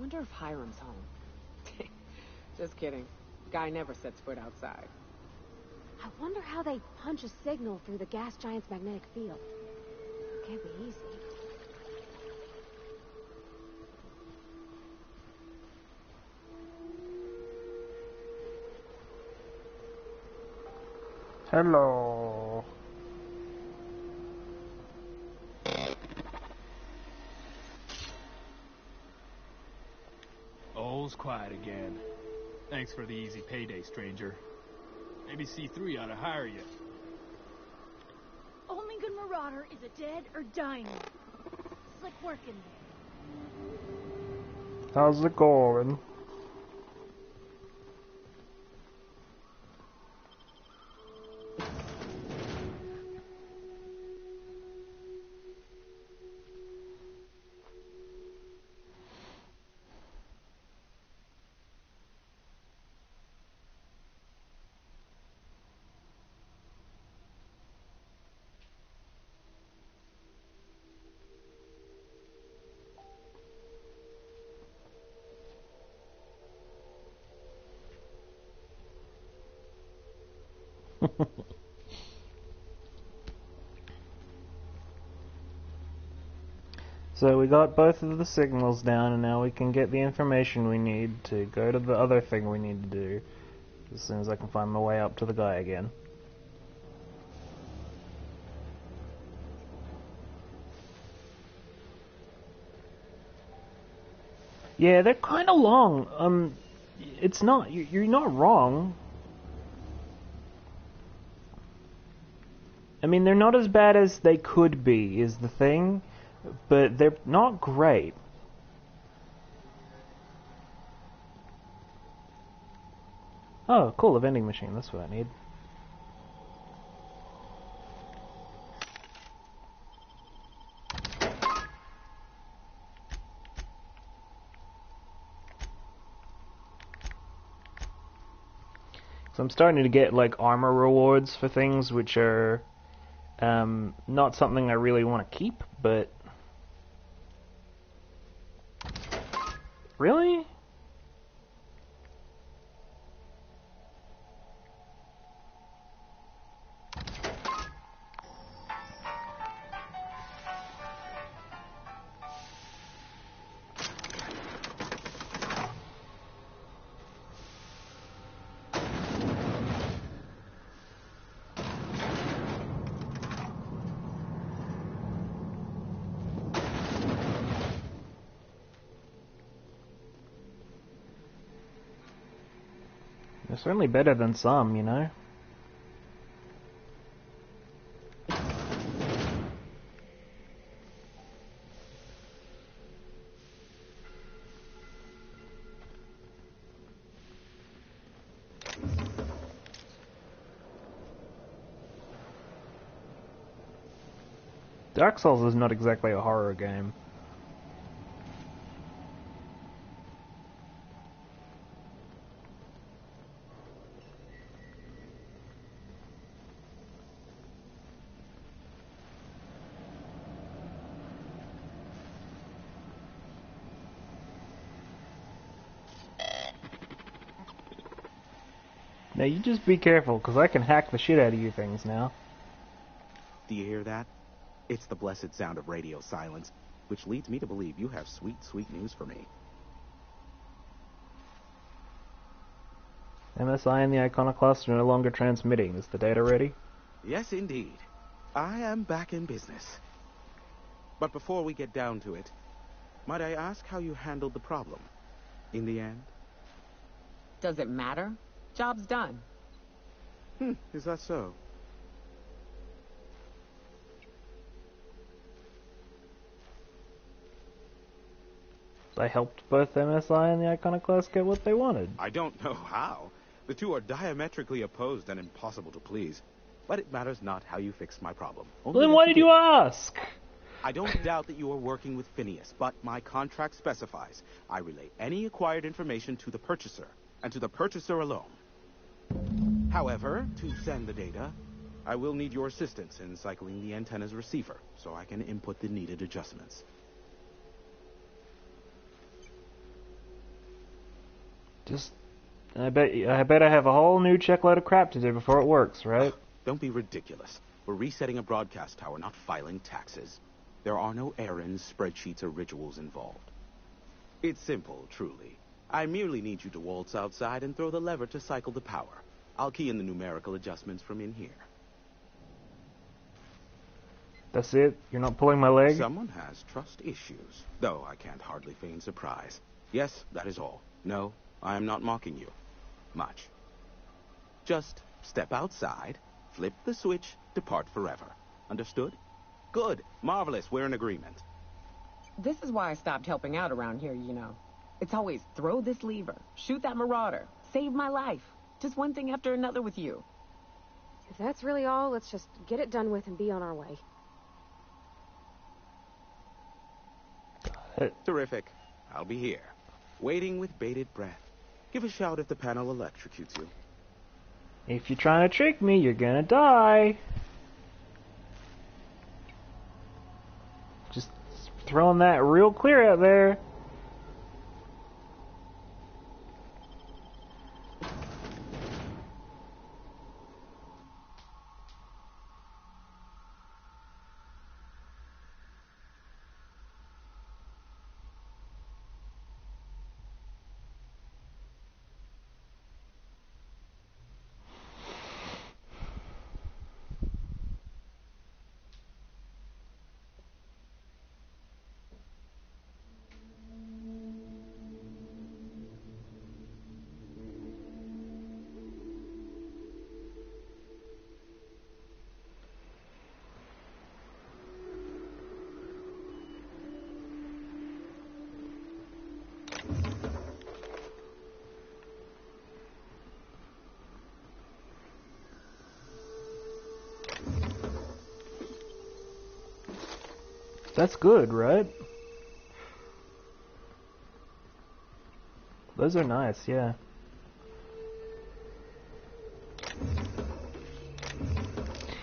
Wonder if Hiram's home. Just kidding. Guy never sets foot outside. I wonder how they punch a signal through the gas giant's magnetic field. Can't be easy. Hello. All's quiet again. Thanks for the easy payday, stranger. Maybe C3 ought to hire you. Only good Marauder is a dead or dying one. It's like working there. How's it going? So we got both of the signals down, and now we can get the information we need to go to the other thing we need to do as soon as I can find my way up to the guy again. Yeah, they're kind of long. It's not, you're not wrong. I mean, they're not as bad as they could be, is the thing, but they're not great. Oh, cool, a vending machine, that's what I need. So I'm starting to get, like, armor rewards for things which are not something I really want to keep, but... Really? They're certainly better than some, you know? Dark Souls is not exactly a horror game. Now you just be careful, because I can hack the shit out of you things now. Do you hear that? It's the blessed sound of radio silence, which leads me to believe you have sweet, sweet news for me. MSI and the Iconoclast are no longer transmitting. Is the data ready? Yes, indeed. I am back in business. But before we get down to it, might I ask how you handled the problem? In the end? Does it matter? Job's done. Is that so? I helped both MSI and the Iconoclast get what they wanted. I don't know how. The two are diametrically opposed and impossible to please. But it matters not how you fixed my problem. Well, then why did you ask? I don't doubt that you are working with Phineas, but my contract specifies I relay any acquired information to the purchaser, and to the purchaser alone. However, to send the data, I will need your assistance in cycling the antenna's receiver, so I can input the needed adjustments. Just, I bet I have a whole new checkload of crap to do before it works, right? Don't be ridiculous. We're resetting a broadcast tower, not filing taxes. There are no errands, spreadsheets, or rituals involved. It's simple, truly. I merely need you to waltz outside and throw the lever to cycle the power. I'll key in the numerical adjustments from in here. That's it? You're not pulling my leg? Someone has trust issues, though I can't hardly feign surprise. Yes, that is all. No, I am not mocking you. Much. Just step outside, flip the switch, depart forever. Understood? Good. Marvelous. We're in agreement. This is why I stopped helping out around here, you know. It's always throw this lever, shoot that marauder, save my life. Just one thing after another with you. If that's really all, let's just get it done with and be on our way. Terrific. I'll be here, waiting with bated breath. Give a shout if the panel electrocutes you. If you're trying to trick me, you're gonna die. Just throwing that real clear out there. That's good, right? Those are nice, yeah.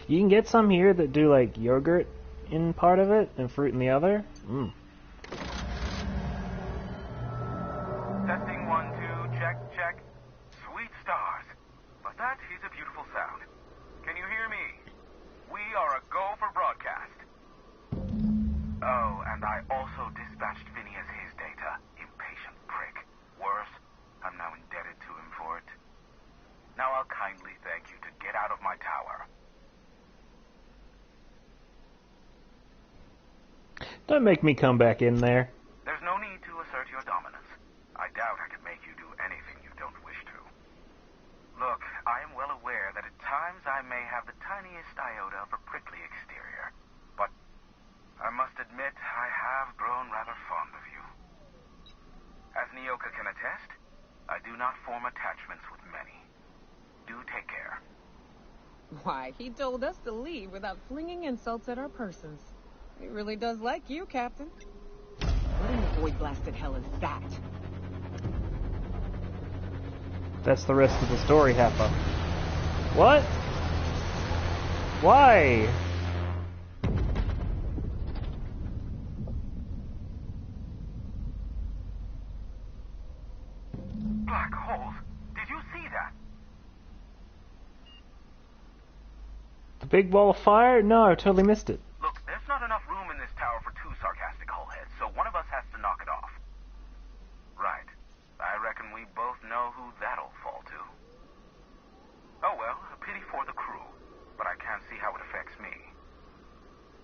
You can get some here that do like yogurt in part of it and fruit in the other. Mmm. Testing 1, 2, check, check. Sweet stars. But that is a beautiful sound. Can you hear me? We are a go for broadcast. Oh, and I also dispatched Phineas his data. Impatient prick. Worse, I'm now indebted to him for it. Now I'll kindly thank you to get out of my tower. Don't make me come back in there. There's no need to assert your dominance. I doubt I could make you do anything you don't wish to. Look, I am well aware that at times I may have the tiniest iota of a prickly exterior, but I must admit I have grown rather fond of you. As Nyoka can attest, I do not form attachments with many. Do take care. Why, he told us to leave without flinging insults at our persons. He really does like you, Captain. What in the void-blasted hell is that? That's the rest of the story, Happa. What? Why? Black holes. Did you see that? The big ball of fire? No, I totally missed it. Look, there's not enough room in this tower for two sarcastic hullheads, so one of us has to knock it off. Right. I reckon we both know who that'll fall to. Oh well, a pity for the crew, but I can't see how it affects me.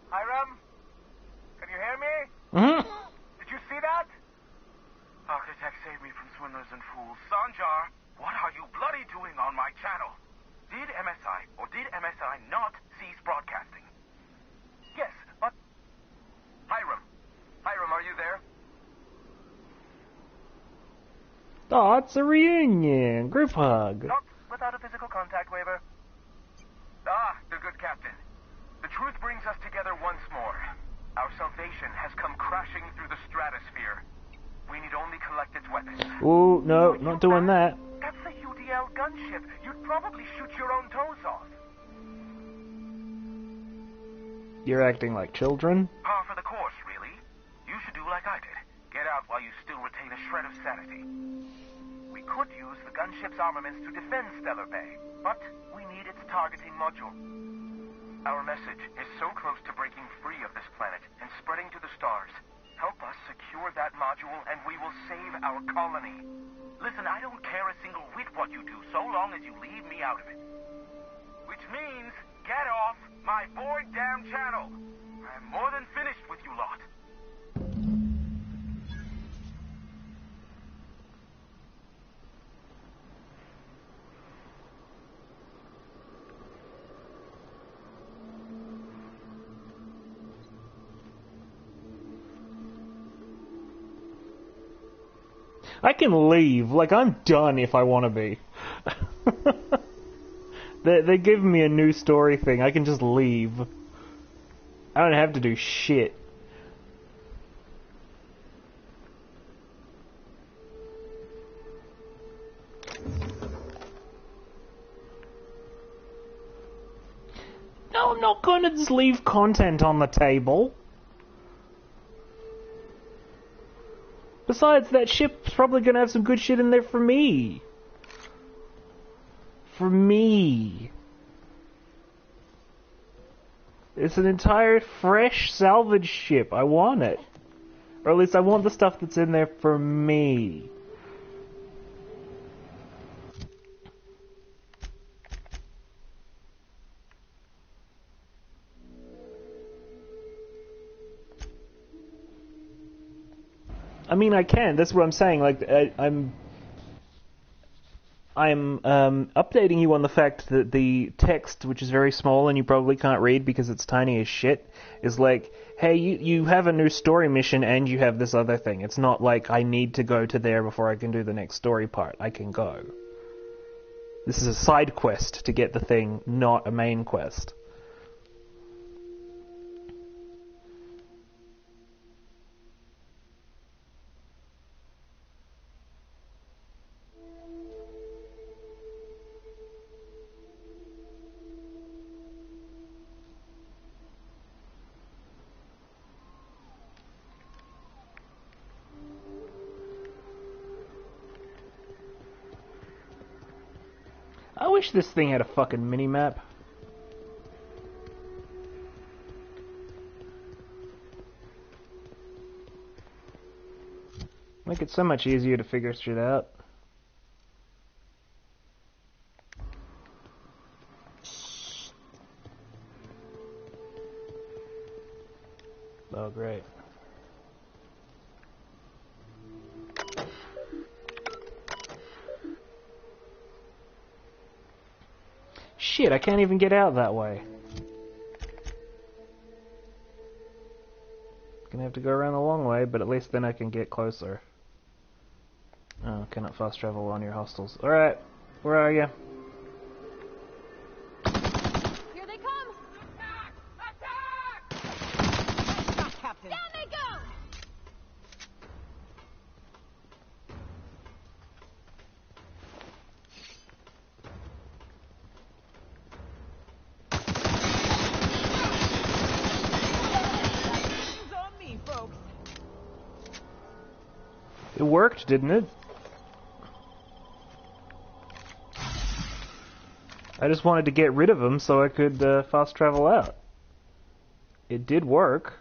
Hiram? Can you hear me? Mm-hmm. Did you see that? Architect, save me from swindlers and fools. Sanjar, what are you bloody doing on my channel? Did MSI or did MSI not cease broadcasting? Yes, but... Hiram. Hiram, are you there? Oh, it's a reunion. Group hug. Not without a physical contact waiver. Ah, the good captain. The truth brings us together once more. Our salvation has come crashing through the stratosphere. We need only collect its weapons. Ooh, no, not doing that. That's a UDL gunship. You'd probably shoot your own toes off. You're acting like children? Par for the course, really. You should do like I did. Get out while you still retain a shred of sanity. We could use the gunship's armaments to defend Stellar Bay, but we need its targeting module. Our message is so close to breaking free of this planet and spreading to the stars. Help us secure that module and we will save our colony. Listen, I don't care a single whit what you do, so long as you leave me out of it. Which means, get off my bored damn channel. I'm more than finished with you lot. I can leave. Like, I'm done if I want to be. They're giving me a new story thing. I can just leave. I don't have to do shit. No, I'm not gonna just leave content on the table. Besides, that ship's probably gonna have some good shit in there for me. For me. It's an entire fresh salvage ship. I want it. Or at least I want the stuff that's in there for me. I mean, I can. That's what I'm saying. Like, I'm updating you on the fact that the text, which is very small and you probably can't read because it's tiny as shit, is like, hey, you have a new story mission and you have this other thing. It's not like I need to go to there before I can do the next story part. I can go. This is a side quest to get the thing, not a main quest. I wish this thing had a fucking mini-map. Make it so much easier to figure shit out. Oh, great. Shit, I can't even get out that way. Gonna have to go around the long way, but at least then I can get closer. Oh, cannot fast travel on your hostiles. Alright, where are you? Here they come! Attack! Attack! Stop, Captain. Down they go! It's on me, folks. It worked, didn't it? I just wanted to get rid of them so I could fast travel out. It did work.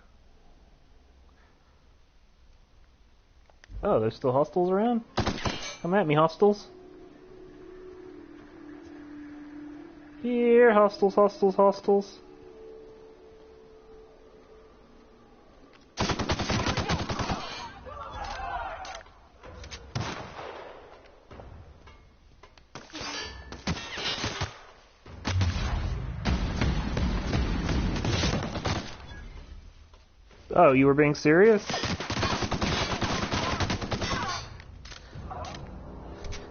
Oh, there's still hostiles around? Come at me, hostiles. Here, hostiles, hostiles, hostiles. Oh, you were being serious?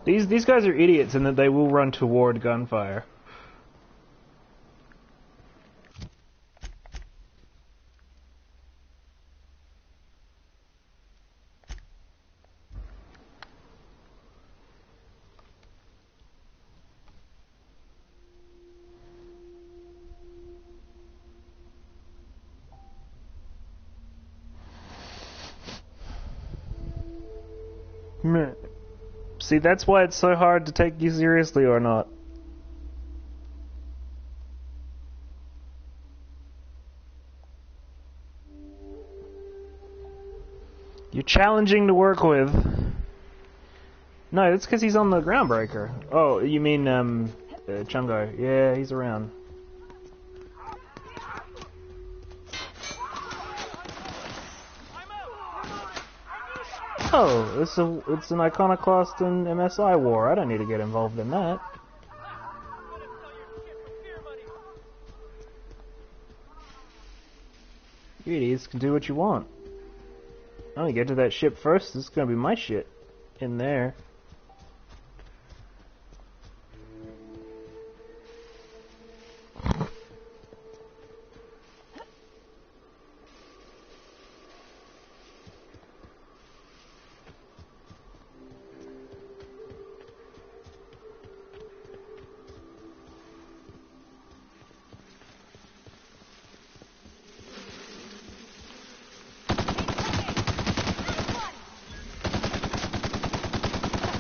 These guys are idiots in that they will run toward gunfire. Meh. See, that's why it's so hard to take you seriously or not. You're challenging to work with. No, that's because he's on the Groundbreaker. Oh, you mean, Chungo. Yeah, he's around. Oh, it's an Iconoclast and MSI war. I don't need to get involved in that. You idiots can do what you want. I'm gonna get to that ship first. This is gonna be my shit in there.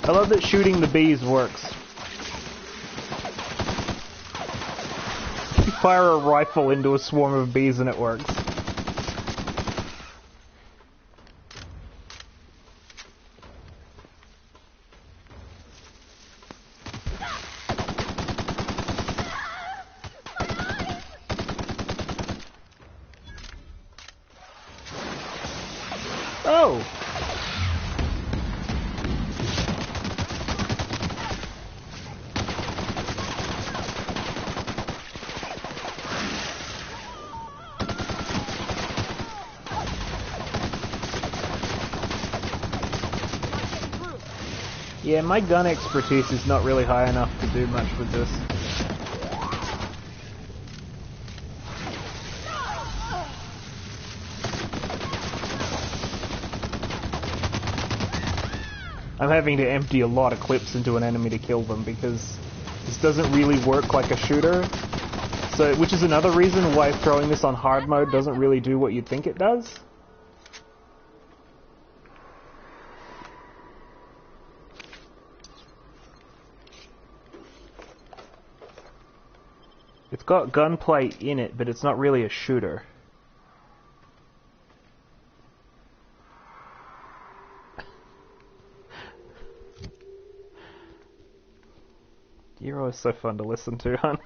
I love that shooting the bees works. You fire a rifle into a swarm of bees and it works. Oh! Yeah, my gun expertise is not really high enough to do much with this. I'm having to empty a lot of clips into an enemy to kill them because this doesn't really work like a shooter. So, which is another reason why throwing this on hard mode doesn't really do what you'd think it does. It's got gunplay in it, but it's not really a shooter. You're always so fun to listen to, hon.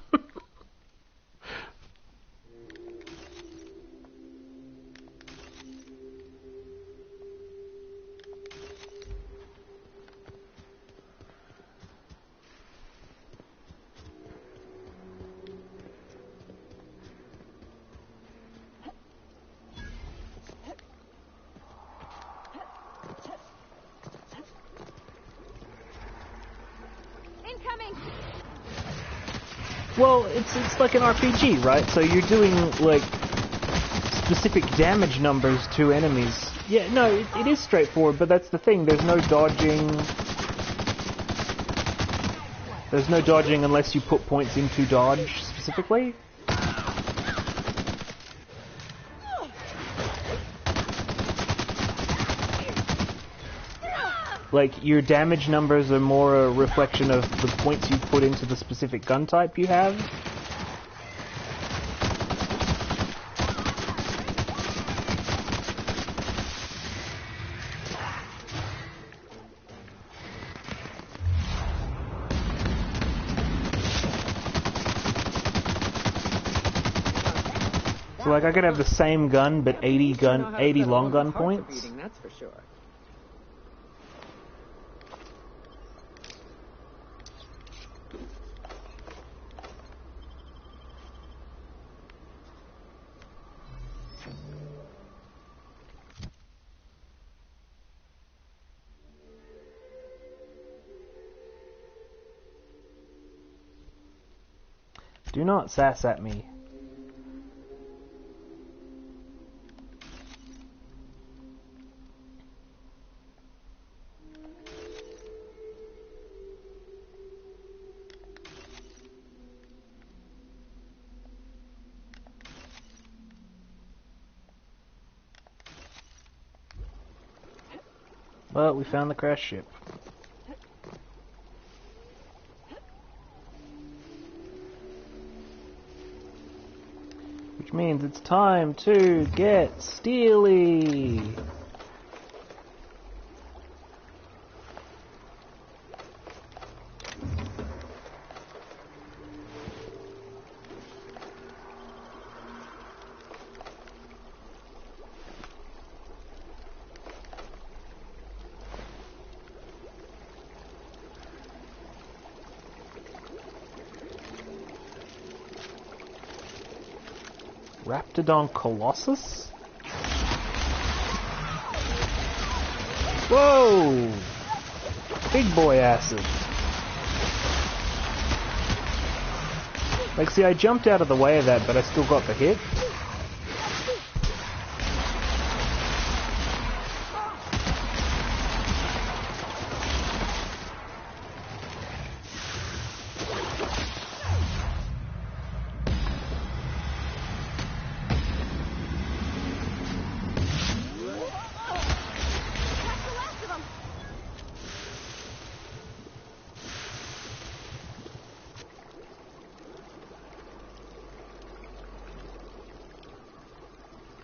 Well, it's like an RPG, right? So you're doing, like, specific damage numbers to enemies. Yeah, no, it is straightforward, but that's the thing. There's no dodging. There's no dodging unless you put points into dodge, specifically. Like, your damage numbers are more a reflection of the points you put into the specific gun type you have. So, like, I could have the same gun, but 80 long gun points. That's for sure. Do not sass at me. Well, we found the crash ship. Which means it's time to get steely. Raptidon Colossus? Whoa! Big boy acid. Like, see, I jumped out of the way of that, but I still got the hit.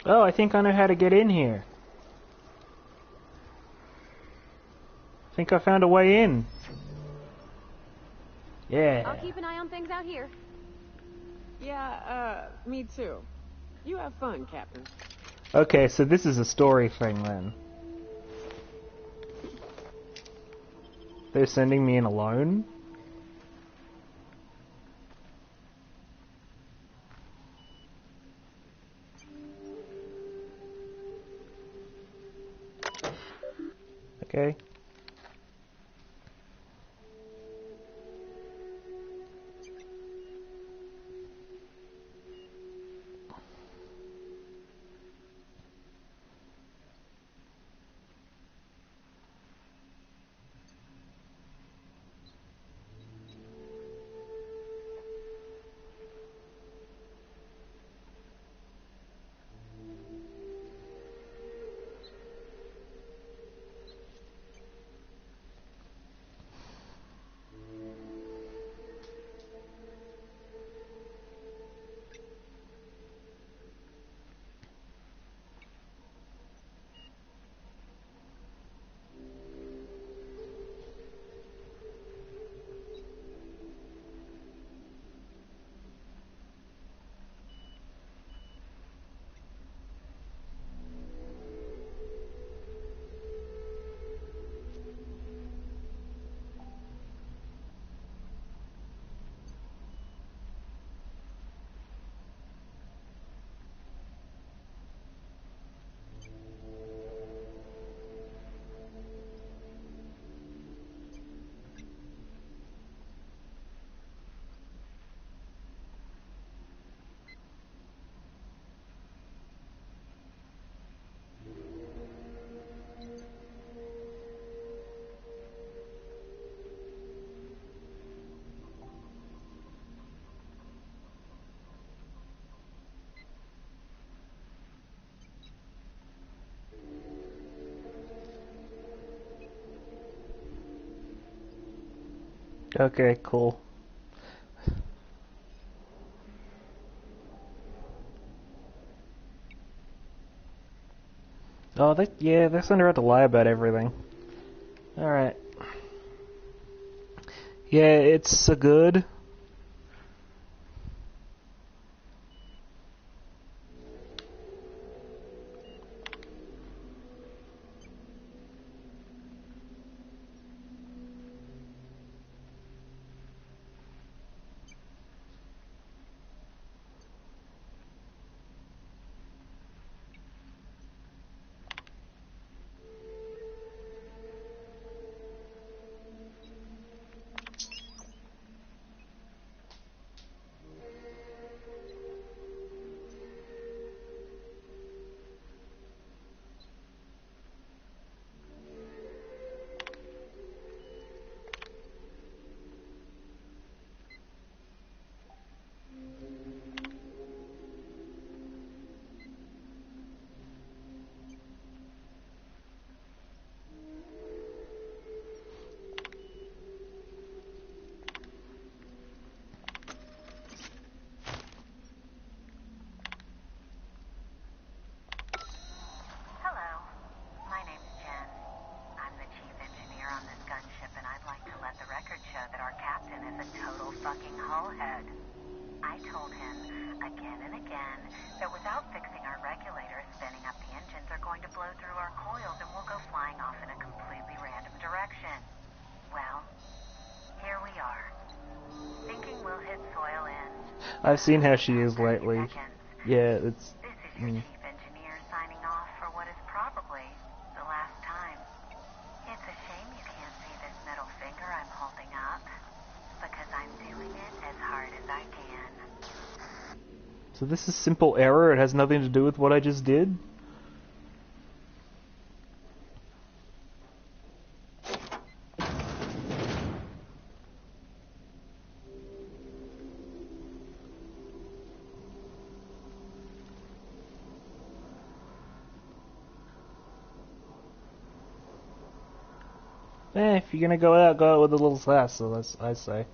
Oh, I think I know how to get in here. I think I found a way in. Yeah. I'll keep an eye on things out here. Yeah, me too. You have fun, Captain. Okay, so this is a story thing then. They're sending me in alone? Okay. Okay, cool. Oh, they're sending her out to lie about everything. Alright. Yeah, it's so good. told him, again and again, that without fixing our regulators, spinning up the engines are going to blow through our coils and we'll go flying off in a completely random direction. Well, here we are. Thinking we'll hit soil in... I've seen how she is lately. Yeah, it's... This is your chief engineer signing off for what is probably the last time. It's a shame you can't see this middle finger I'm holding up, because I'm doing it as hard as I can. So this is simple error, it has nothing to do with what I just did? If you're gonna go out with a little sass, so that's, I say.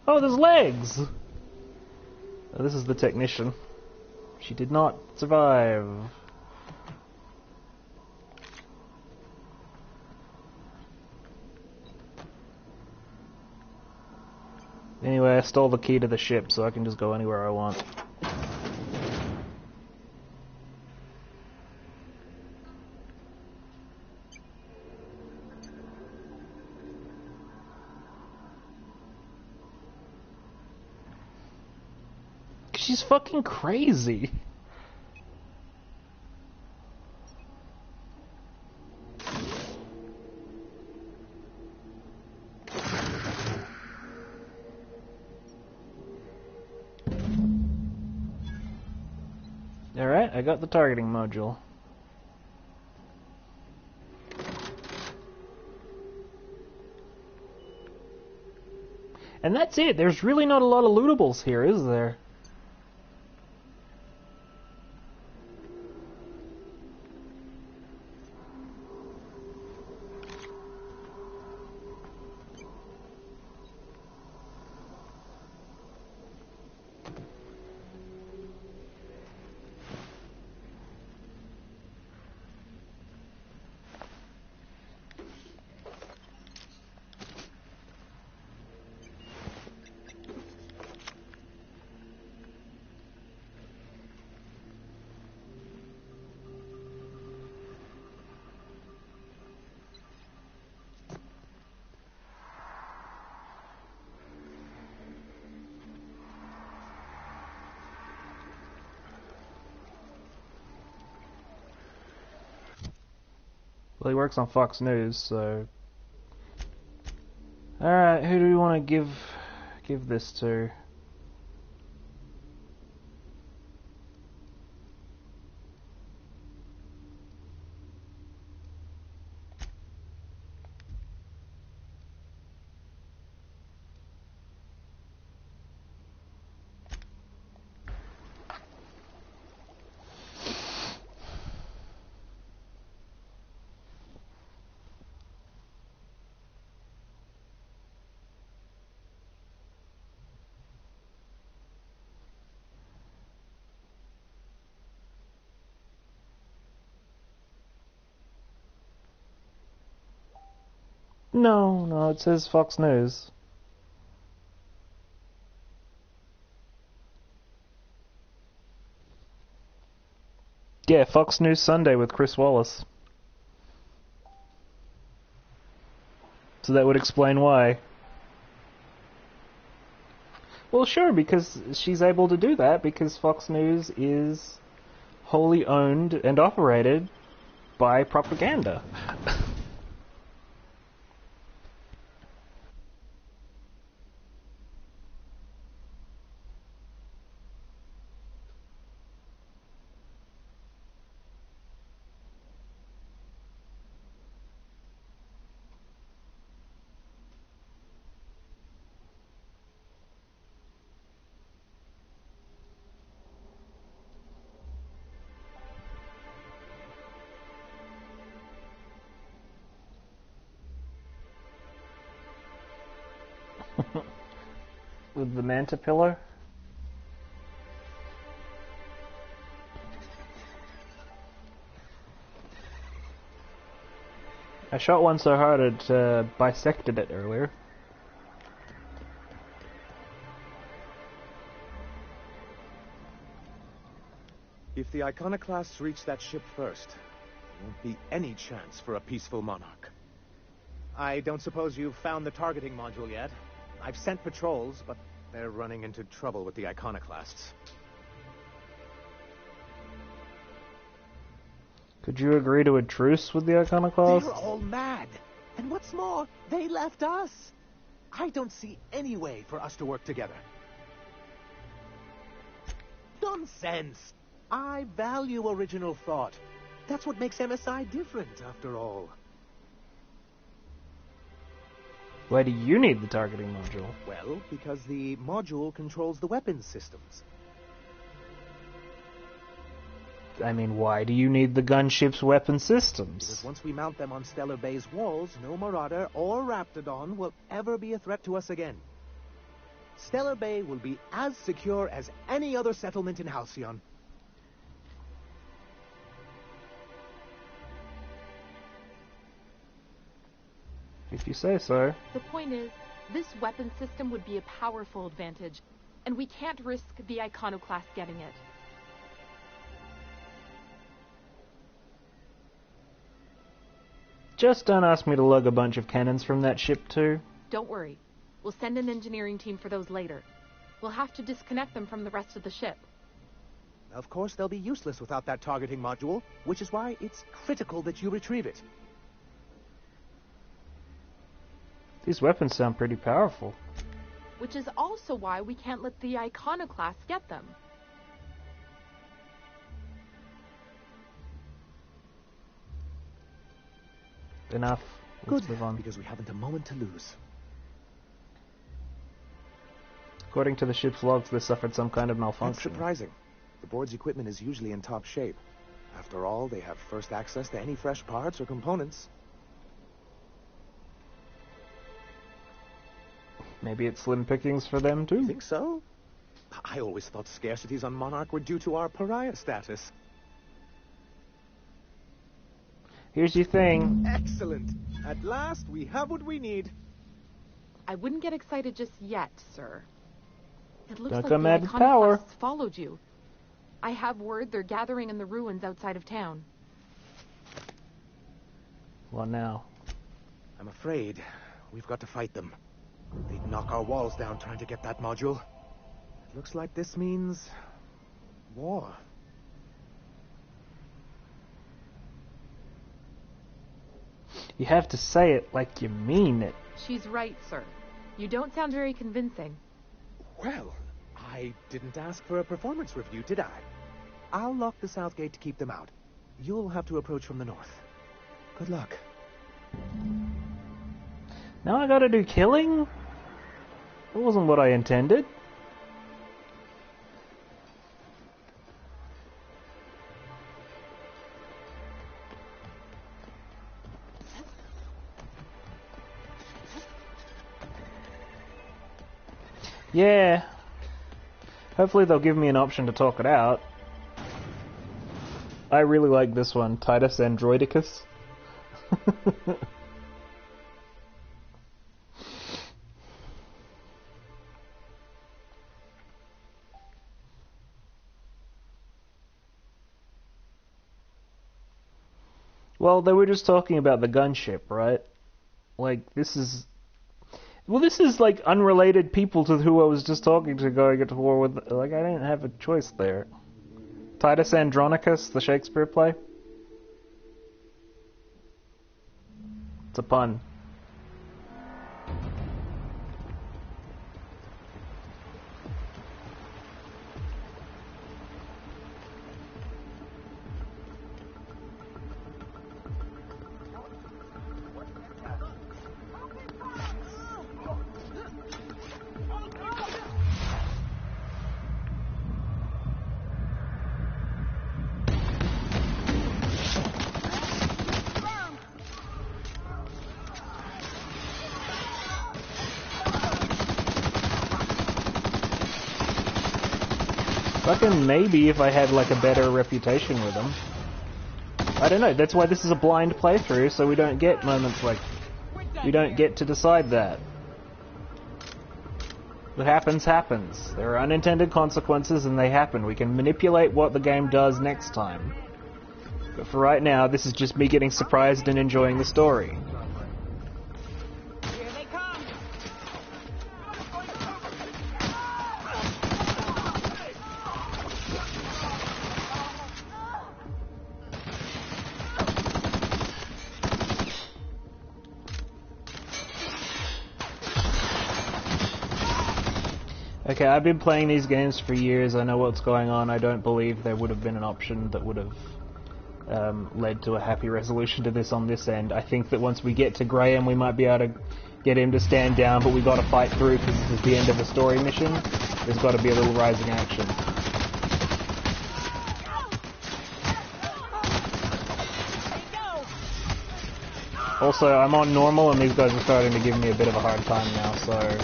Oh, there's legs! Oh, this is the technician. She did not survive. Anyway, I stole the key to the ship, so I can just go anywhere I want. She's fucking crazy. Alright, I got the targeting module. And that's it. There's really not a lot of lootables here, is there? Well, he works on Fox News, so... Alright, who do we want to give this to? No, it says Fox News. Yeah, Fox News Sunday with Chris Wallace. So that would explain why. Well, sure, because she's able to do that because Fox News is wholly owned and operated by propaganda. With the manta pillar? I shot one so hard it bisected it earlier. If the Iconoclasts reach that ship first, there won't be any chance for a peaceful monarch. I don't suppose you've found the targeting module yet. I've sent patrols, but they're running into trouble with the Iconoclasts. Could you agree to a truce with the Iconoclasts? They're all mad. And what's more, they left us. I don't see any way for us to work together. Nonsense! I value original thought. That's what makes MSI different, after all. Why do you need the targeting module? Well, because the module controls the weapons systems. I mean, why do you need the gunship's weapon systems? Because once we mount them on Stellar Bay's walls, no Marauder or Raptidon will ever be a threat to us again. Stellar Bay will be as secure as any other settlement in Halcyon. If you say so. The point is, this weapon system would be a powerful advantage, and we can't risk the Iconoclast getting it. Just don't ask me to lug a bunch of cannons from that ship too. Don't worry. We'll send an engineering team for those later. We'll have to disconnect them from the rest of the ship. Of course, they'll be useless without that targeting module, which is why it's critical that you retrieve it. These weapons sound pretty powerful. Which is also why we can't let the Iconoclast get them. Enough. Let's Good, move on. because we haven't a moment to lose. According to the ship's logs, they suffered some kind of That's malfunction. surprising. The board's equipment is usually in top shape. After all, they have first access to any fresh parts or components. Maybe it's slim pickings for them too. You think so? I always thought scarcities on Monarch were due to our pariah status. Here's your thing. Excellent! At last, we have what we need. I wouldn't get excited just yet, sir. It looks Don't like come the out of power. Iconoclasts followed you. I have word they're gathering in the ruins outside of town. What now? I'm afraid we've got to fight them. They'd knock our walls down trying to get that module. It looks like this means war. You have to say it like you mean it. She's right, sir. You don't sound very convincing. Well, I didn't ask for a performance review, did I? I'll lock the south gate to keep them out. You'll have to approach from the north. Good luck. Now I gotta do killing? That wasn't what I intended. Yeah. Hopefully they'll give me an option to talk it out. I really like this one, Titus Androidicus. Well, they were just talking about the gunship, right? Like, this is... Well, this is, like, unrelated people to who I was just talking to going to war with. Like, I didn't have a choice there. Titus Andronicus, the Shakespeare play? It's a pun. Fucking maybe if I had like a better reputation with them. I don't know, that's why this is a blind playthrough, so we don't get moments like... We don't get to decide that. What happens, happens. There are unintended consequences and they happen. We can manipulate what the game does next time. But for right now, this is just me getting surprised and enjoying the story. Here they come. Okay, I've been playing these games for years. I know what's going on. I don't believe there would have been an option that would have led to a happy resolution to this on this end. I think that once we get to Graham, we might be able to get him to stand down, but we got to fight through because this is the end of a story mission. There's got to be a little rising action. Also, I'm on normal, and these guys are starting to give me a bit of a hard time now, so...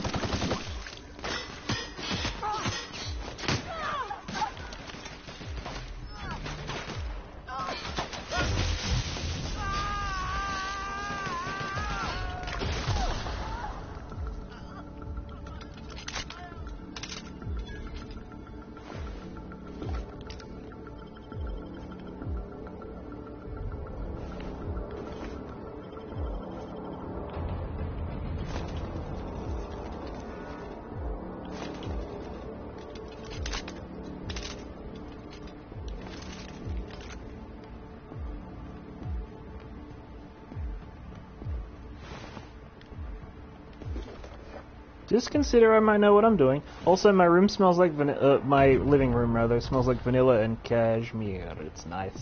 Just consider I might know what I'm doing. Also, my room smells like my living room rather smells like vanilla and cashmere. It's nice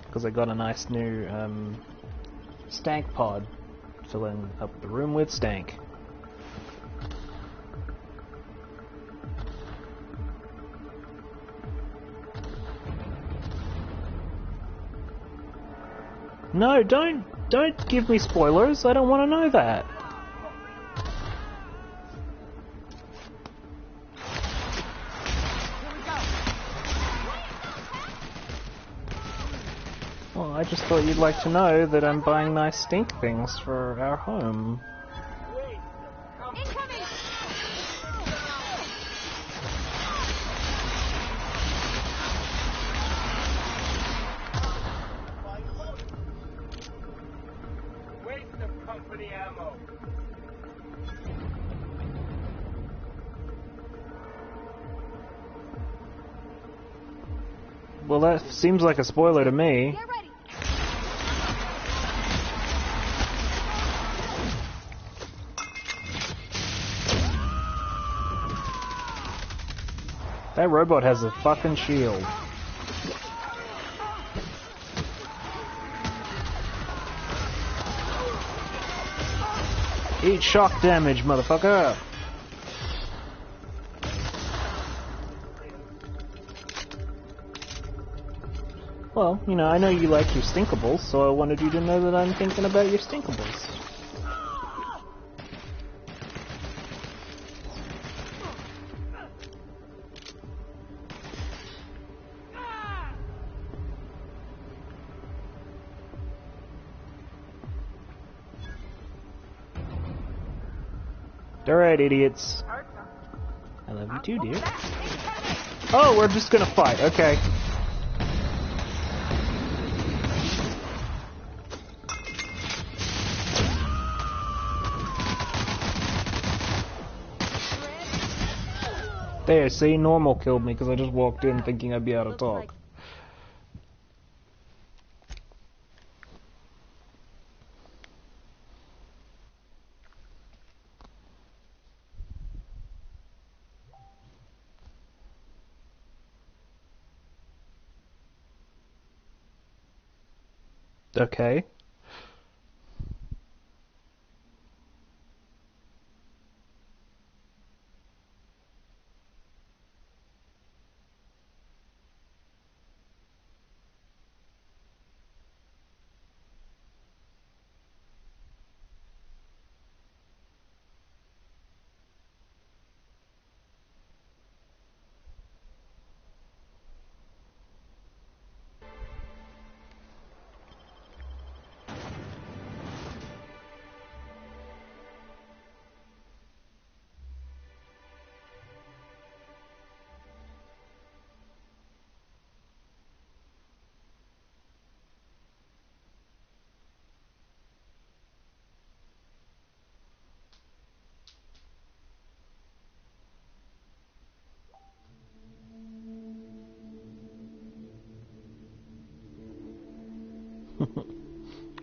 because I got a nice new stank pod, filling up the room with stank. No, don't give me spoilers. I don't want to know that. Well, I just thought you'd like to know that I'm buying nice stink things for our home. Waste of company ammo. Well, that seems like a spoiler to me. Get ready. That robot has a fucking shield. Eat shock damage, motherfucker! Well, you know, I know you like your stinkables, so I wanted you to know that I'm thinking about your stinkables. Alright, idiots. I love you too, dear. Oh, we're just gonna fight, okay. There, see, normal killed me because I just walked in thinking I'd be able to talk. Okay.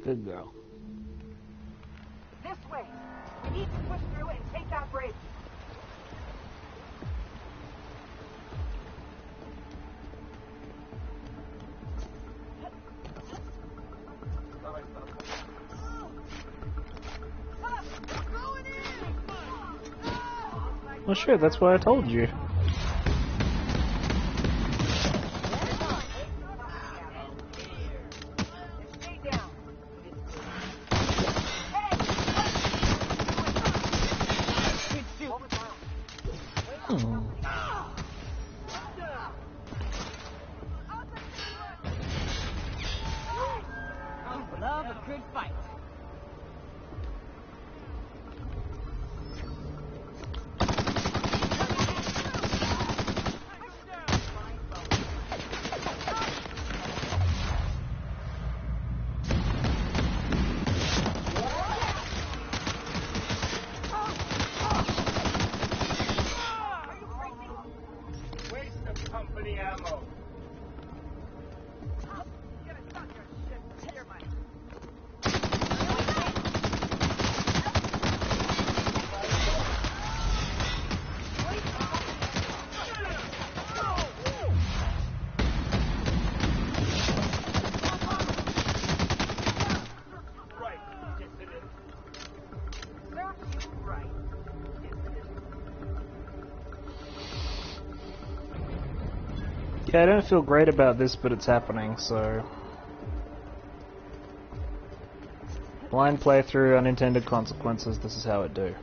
Good girl. This way. We need to push through and take that bridge. Well, sure, that's what I told you. Love a good fight. Waste of company ammo. Yeah, I don't feel great about this, but it's happening, so... Blind playthrough, unintended consequences, this is how it do.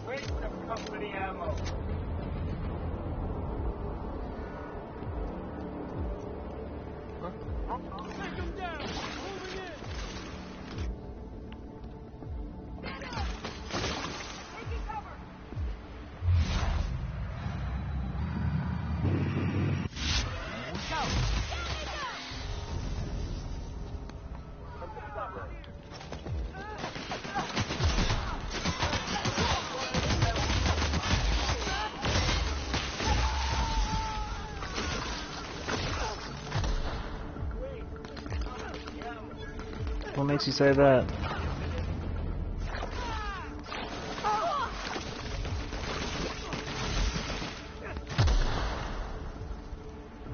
Waste of company ammo. Take him down! Moving in! Taking cover! What makes you say that?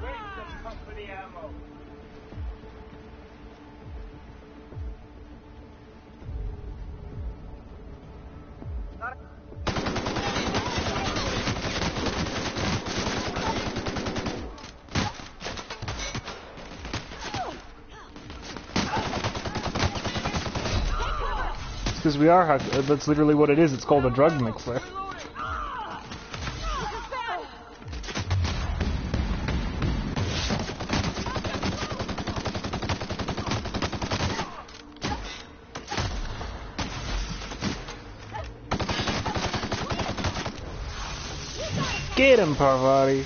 Waste of company ammo. Because we are, that's literally what it is, it's called a drug mixer. Get him, Parvati!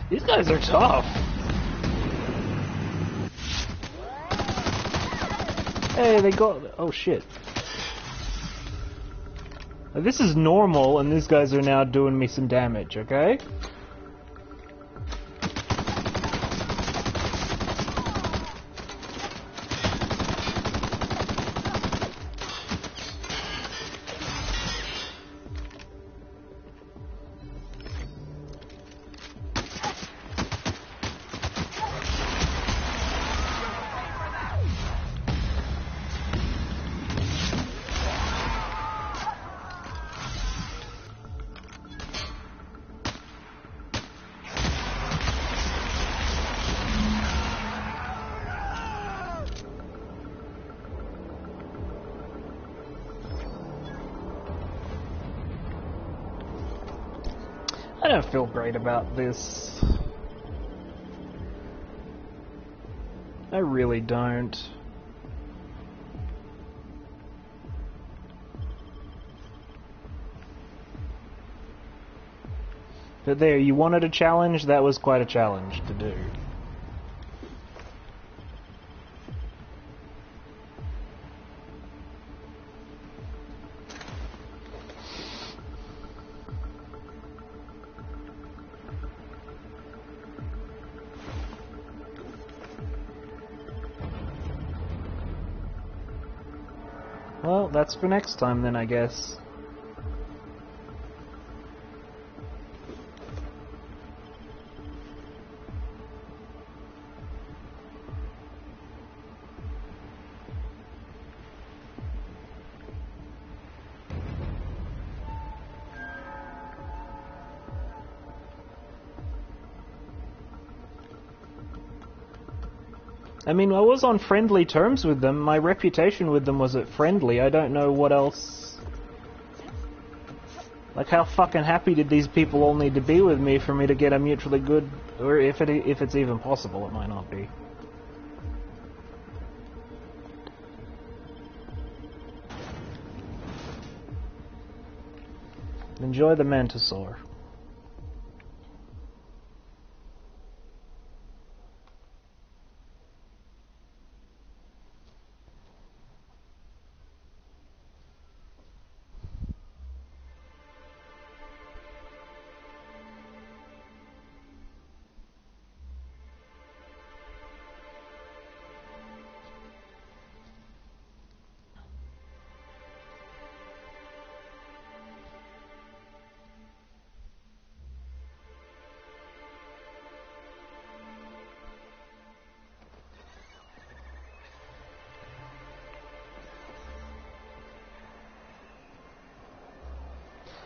These guys are tough. Hey, they got... Oh, shit. This is normal, and these guys are now doing me some damage, okay? I don't feel great about this. I really don't. But there, you wanted a challenge? That was quite a challenge to do. Well, that's for next time then, I guess. I mean, I was on friendly terms with them. My reputation with them was at friendly. I don't know what else... Like, how fucking happy did these people all need to be with me for me to get a mutually good... Or if it's even possible, it might not be. Enjoy the Mantisaur.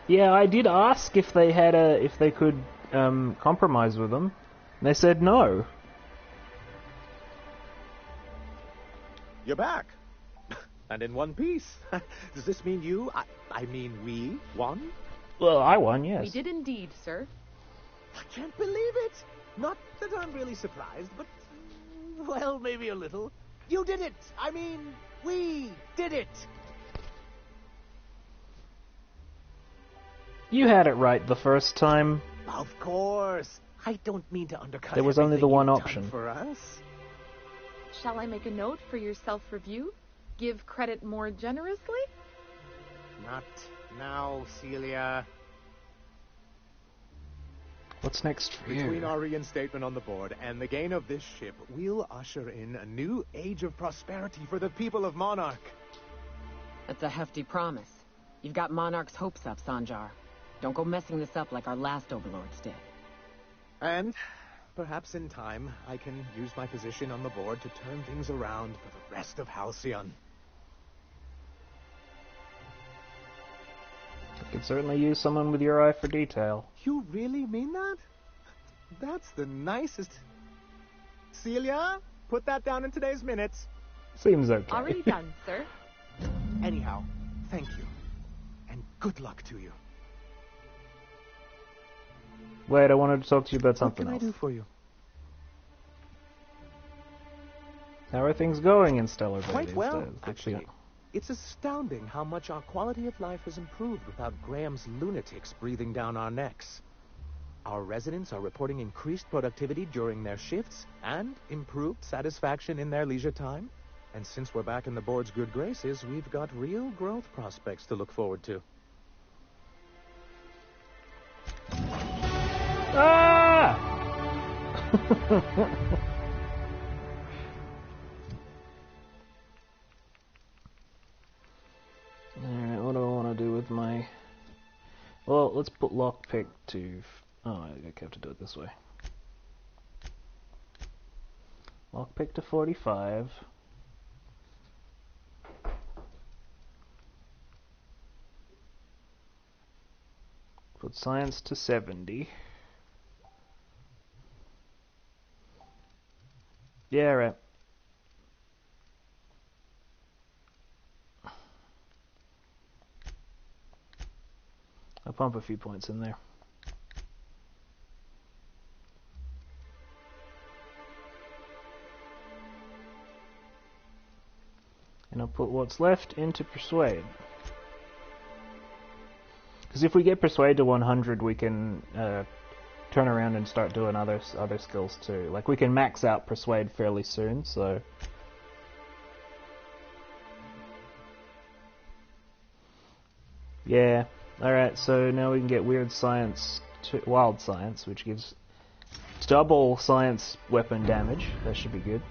Yeah, I did ask if they had if they could compromise with them. They said no. You're back. And in one piece. Does this mean you, I mean we, won? Well, I won, yes. We did indeed, sir. I can't believe it. Not that I'm really surprised, but, well, maybe a little. You did it. I mean, we did it. You had it right the first time. Of course. I don't mean to undercut. There was only the one option for us. Shall I make a note for your self-review? Give credit more generously? Not now, Celia. What's next for you? Between our reinstatement on the board and the gain of this ship, we'll usher in a new age of prosperity for the people of Monarch. That's a hefty promise. You've got Monarch's hopes up, Sanjar. Don't go messing this up like our last overlords did. And perhaps in time, I can use my position on the board to turn things around for the rest of Halcyon. I could certainly use someone with your eye for detail. You really mean that? That's the nicest... Celia, put that down in today's minutes. Seems okay. Already done, sir. Anyhow, thank you. And good luck to you. Wait, I wanted to talk to you about something else. What can I do for you? How are things going in Stellar Bay Quite these well, days? actually. It's astounding how much our quality of life has improved without Graham's lunatics breathing down our necks. Our residents are reporting increased productivity during their shifts and improved satisfaction in their leisure time. And since we're back in the board's good graces, we've got real growth prospects to look forward to. Ah! Alright, what do I want to do with my... Well, let's put lockpick to... Oh, I have to do it this way. Lockpick to 45. Put science to 70. Yeah, right. I'll pump a few points in there. And I'll put what's left into Persuade. Because if we get Persuade to 100, we can turn around and start doing other skills too. Like, we can max out Persuade fairly soon, so... Yeah. Alright, so now we can get Weird Science to Wild Science, which gives double science weapon damage. That should be good.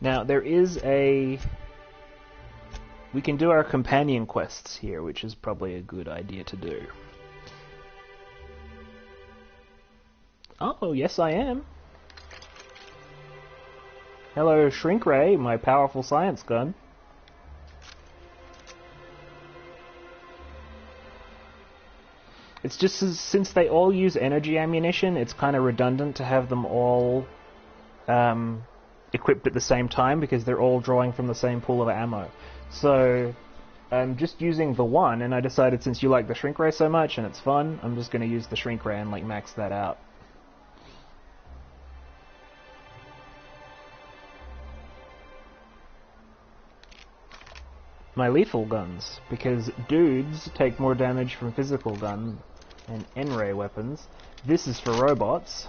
Now, there is a... We can do our companion quests here, which is probably a good idea to do. Oh, yes I am. Hello, Shrink Ray, my powerful science gun. It's just since they all use energy ammunition, it's kind of redundant to have them all... equipped at the same time because they're all drawing from the same pool of ammo. So I'm just using the one, and I decided since you like the Shrink Ray so much and it's fun, I'm just going to use the Shrink Ray and like max that out. My lethal guns, because dudes take more damage from physical gun and N-ray weapons. This is for robots.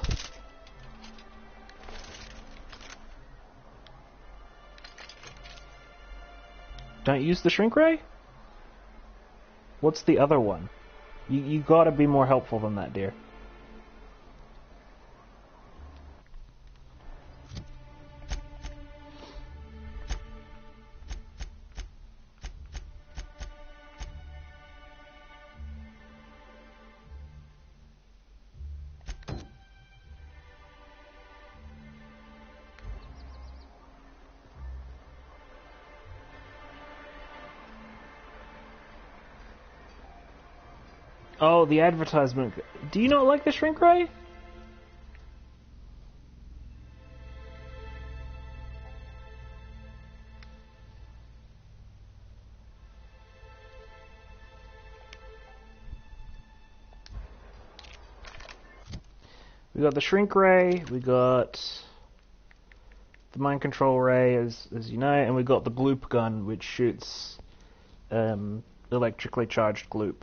Don't use the Shrink Ray? What's the other one? You gotta be more helpful than that, dear. Oh, the advertisement. Do you not like the Shrink Ray? We got the Shrink Ray, we got the Mind Control Ray, as you know, and we got the Gloop gun, which shoots electrically charged gloop.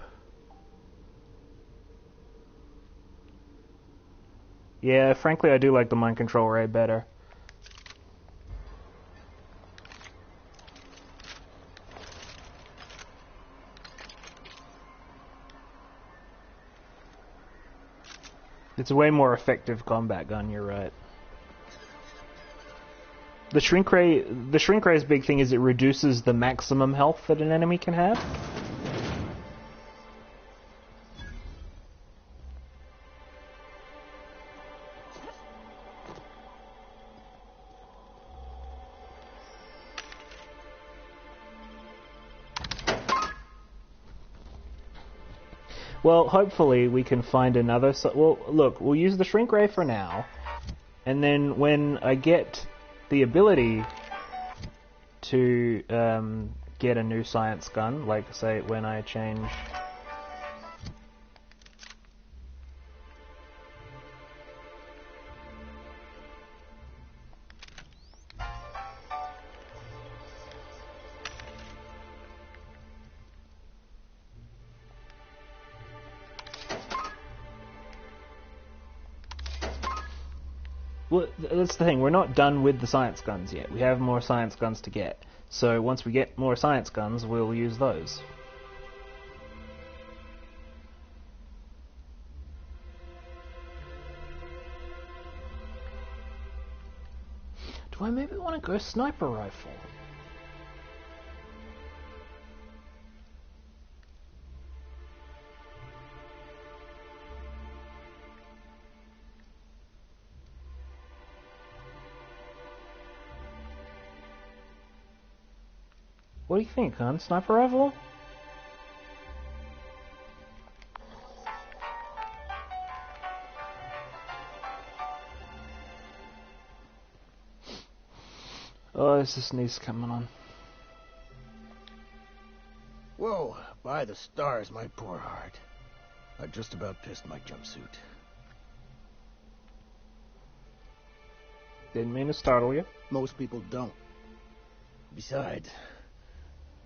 Yeah, frankly, I do like the Mind Control Ray better. It's a way more effective combat gun, you're right. The Shrink Ray's big thing is it reduces the maximum health that an enemy can have. Well, hopefully we can find another... well, look, we'll use the Shrink Ray for now, and then when I get the ability to get a new science gun, like, say, when I change... Well, that's the thing, we're not done with the science guns yet. We have more science guns to get. So once we get more science guns, we'll use those. Do I maybe want to go sniper rifle? What do you think, hon? Sniper rifle? Oh, there's a sneeze coming on. Whoa, by the stars, my poor heart. I just about pissed my jumpsuit. Didn't mean to startle you. Most people don't. Besides,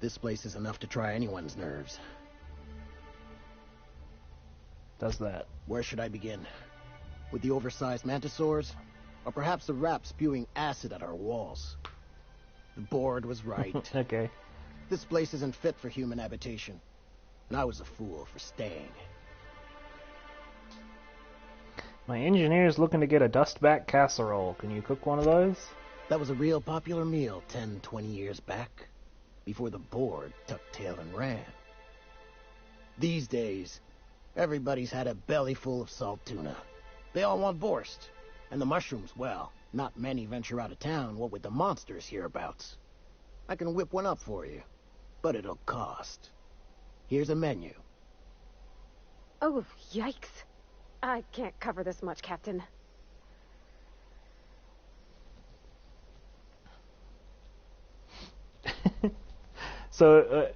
this place is enough to try anyone's nerves. Does that? Where should I begin? With the oversized mantisaurs? Or perhaps the rap spewing acid at our walls? The board was right. Okay. This place isn't fit for human habitation. And I was a fool for staying. My engineer's looking to get a dustback casserole. Can you cook one of those? That was a real popular meal 10, 20 years back. Before the board tucked tail and ran. These days, everybody's had a belly full of salt tuna. They all want borscht. And the mushrooms, well, not many venture out of town, what with the monsters hereabouts. I can whip one up for you, but it'll cost. Here's a menu. Oh, yikes. I can't cover this much, Captain. So,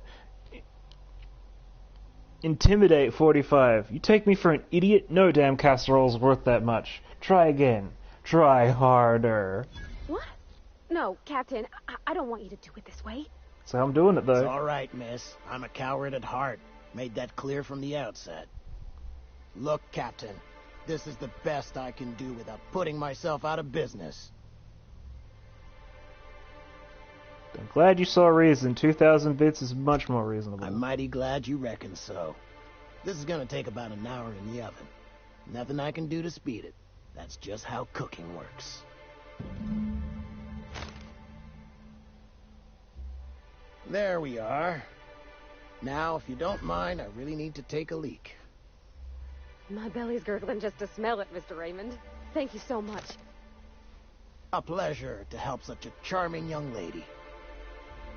intimidate 45. You take me for an idiot? No damn casserole's worth that much. Try again. Try harder. What? No, Captain, I don't want you to do it this way. So I'm doing it, though. It's all right, miss. I'm a coward at heart. Made that clear from the outset. Look, Captain, this is the best I can do without putting myself out of business. I'm glad you saw reason. 2,000 bits is much more reasonable. I'm mighty glad you reckon so. This is gonna take about an hour in the oven. Nothing I can do to speed it. That's just how cooking works. There we are. Now, if you don't mind, I really need to take a leak. My belly's gurgling just to smell it, Mr. Raymond. Thank you so much. A pleasure to help such a charming young lady.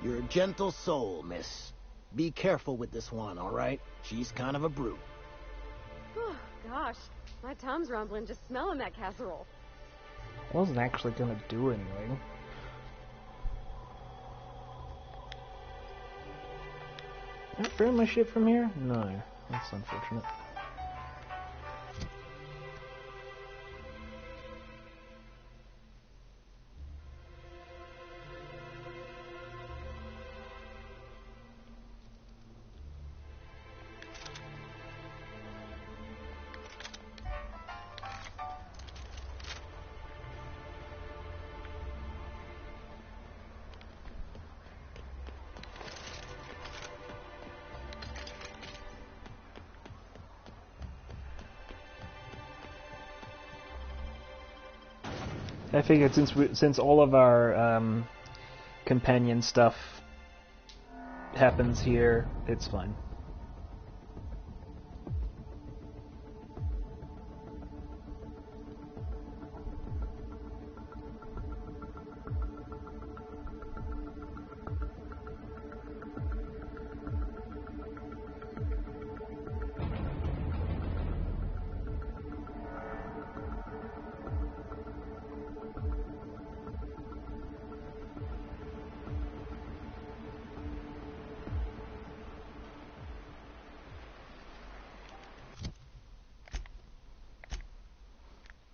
You're a gentle soul, miss. Be careful with this one, all right? She's kind of a brute. Oh, gosh. My tum's rumbling just smelling that casserole. I wasn't actually gonna do anything. Can I frame my shit from here? No. That's unfortunate. I figured since all of our companion stuff happens here, it's fine.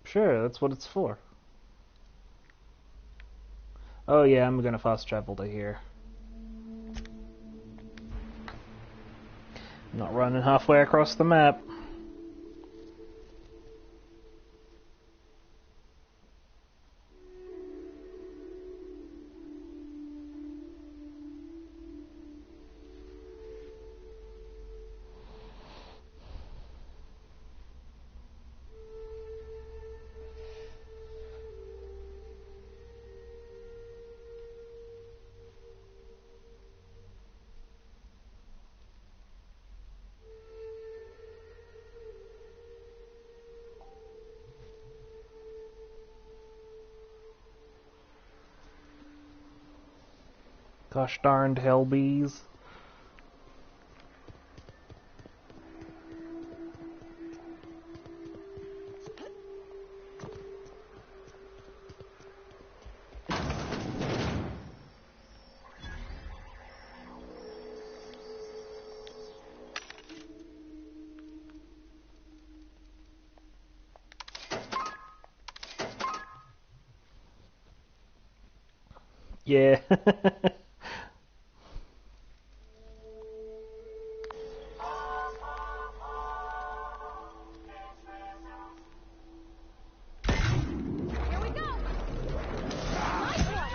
Sure, that's what it's for. Oh yeah, I'm gonna fast travel to here. I'm not running halfway across the map. Gosh darned hellbees. Yeah. Here we go! Nice one!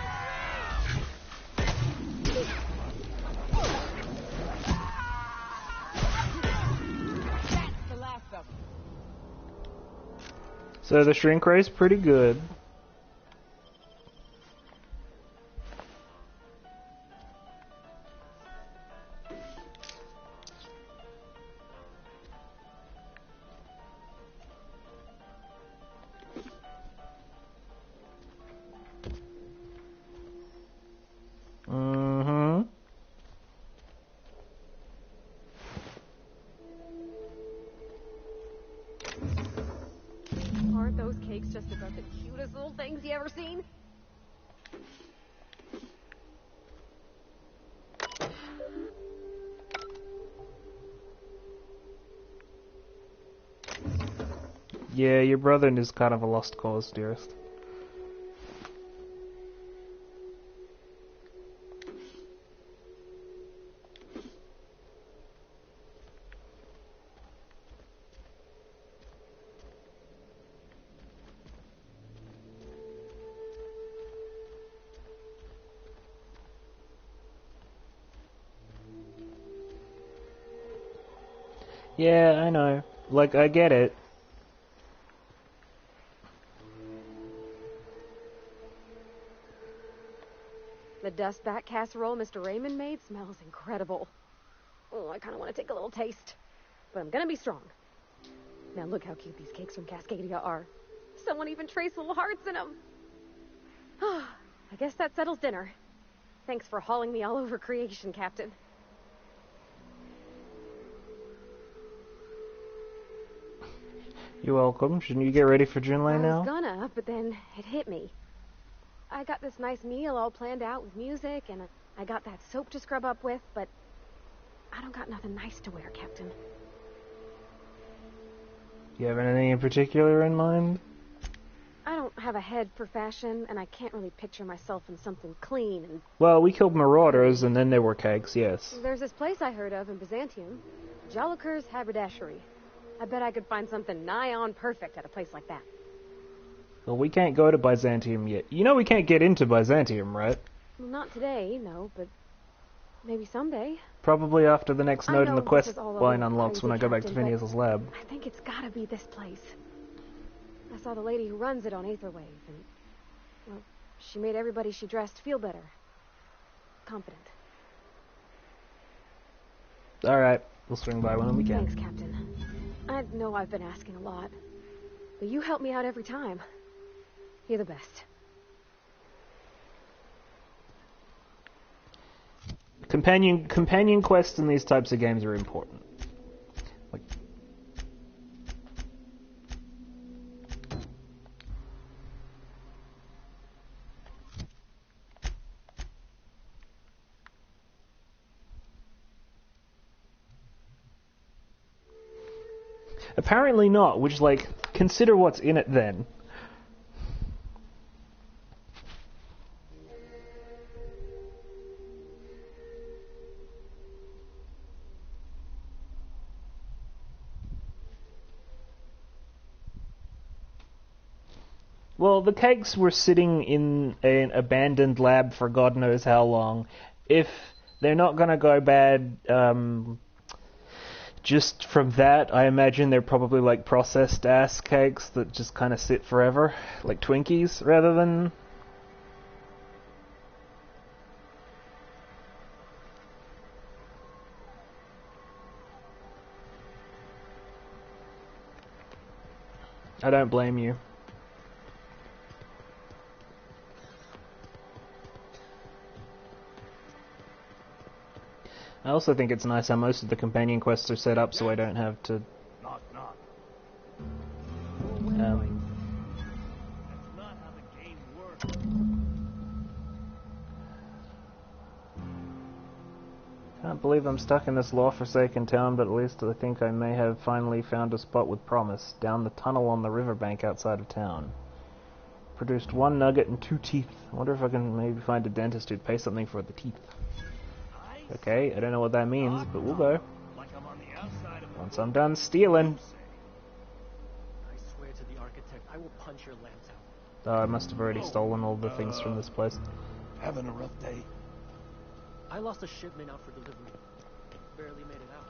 That's the last of them. So the shrink ray's pretty good. Mm-hmm. Aren't those cakes just about the cutest little things you ever seen? Yeah, your brother is kind of a lost cause, dearest. Yeah, I know. Like, I get it. The dustback casserole Mr. Raymond made smells incredible. Oh, I kind of want to take a little taste. But I'm gonna be strong. Now look how cute these cakes from Cascadia are. Someone even traced little hearts in them. I guess that settles dinner. Thanks for hauling me all over creation, Captain. You're welcome. Shouldn't you get ready for Junlei I now? was gonna, but then it hit me. I got this nice meal all planned out with music, and I got that soap to scrub up with, but I don't got nothing nice to wear, Captain. You have anything in particular in mind? I don't have a head for fashion, and I can't really picture myself in something clean and... Well, we killed marauders, and then there were cakes, yes. There's this place I heard of in Byzantium, Jolicoeur's Haberdashery. I bet I could find something nigh on perfect at a place like that. Well, we can't go to Byzantium yet. You know we can't get into Byzantium, right? Well, not today, no, but maybe someday. Probably after the next I node in know the quest this is all a line little unlocks when I crazy, go back to Captain, but Phineas's lab. I think it's gotta be this place. I saw the lady who runs it on Aetherwave, and, well, she made everybody she dressed feel better. Confident. Alright, we'll swing by when we can. Thanks, Captain. I know I've been asking a lot, but you help me out every time. You're the best. Companion quests in these types of games are important. Like, apparently not, which, like, consider what's in it then. Well, the cakes were sitting in an abandoned lab for God knows how long. If they're not going to go bad just from that, I imagine they're probably like processed ass cakes that just kind of sit forever, like Twinkies, rather than... I don't blame you. I also think it's nice how most of the companion quests are set up so I don't have to... Knock, knock. Um, That's not how the game works. Can't believe I'm stuck in this law-forsaken town, but at least I think I may have finally found a spot with promise, down the tunnel on the riverbank outside of town. Produced 1 nugget and 2 teeth. I wonder if I can maybe find a dentist who'd pay something for the teeth. Okay, I don't know what that means, but we'll go. Once I'm done stealing. I swear to the architect, I will punch your lamps out. Oh, I must have already stolen all the things from this place. Having a rough day. I lost a shipment out for delivery. Barely made it out.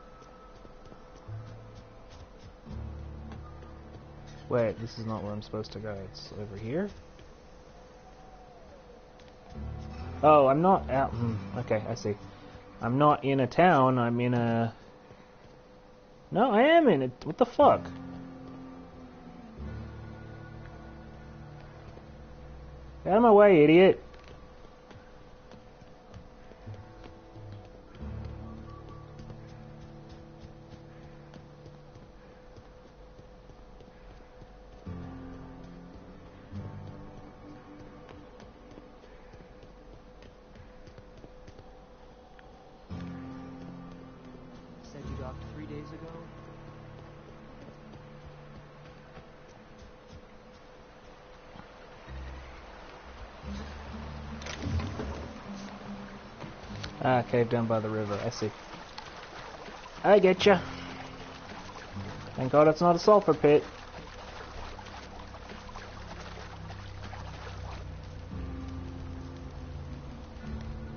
Wait, this is not where I'm supposed to go. It's over here? Oh, I'm not out... okay, I see. I'm not in a town, I'm in a... No, I am in it. What the fuck? Get out of my way, idiot. Said you docked 3 days ago? Ah, cave down by the river. I see. I get ya. Thank God it's not a sulfur pit.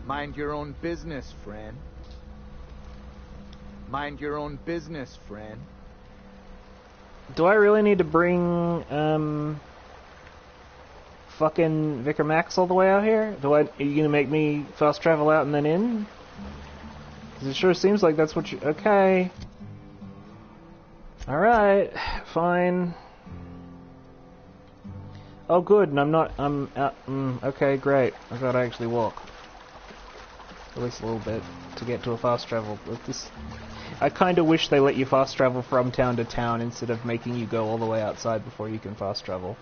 Mind your own business, friend. Mind your own business, friend. Do I really need to bring, fucking Vicar Max all the way out here? Are you gonna make me fast travel out and then in? Because it sure seems like that's what you... Okay. Alright, fine. Oh good, and I'm not... I'm out... okay, great. I thought I actually walk. At least a little bit, to get to a fast travel. But this... I kinda wish they let you fast travel from town to town instead of making you go all the way outside before you can fast travel.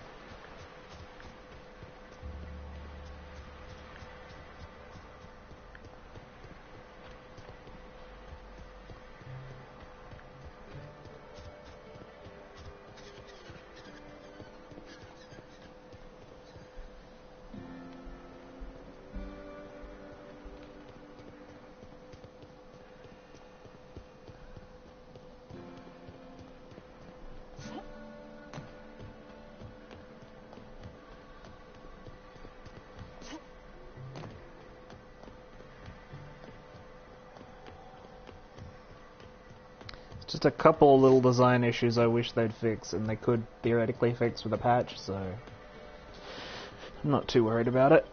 Just a couple little design issues I wish they'd fix, and they could theoretically fix with a patch, so I'm not too worried about it.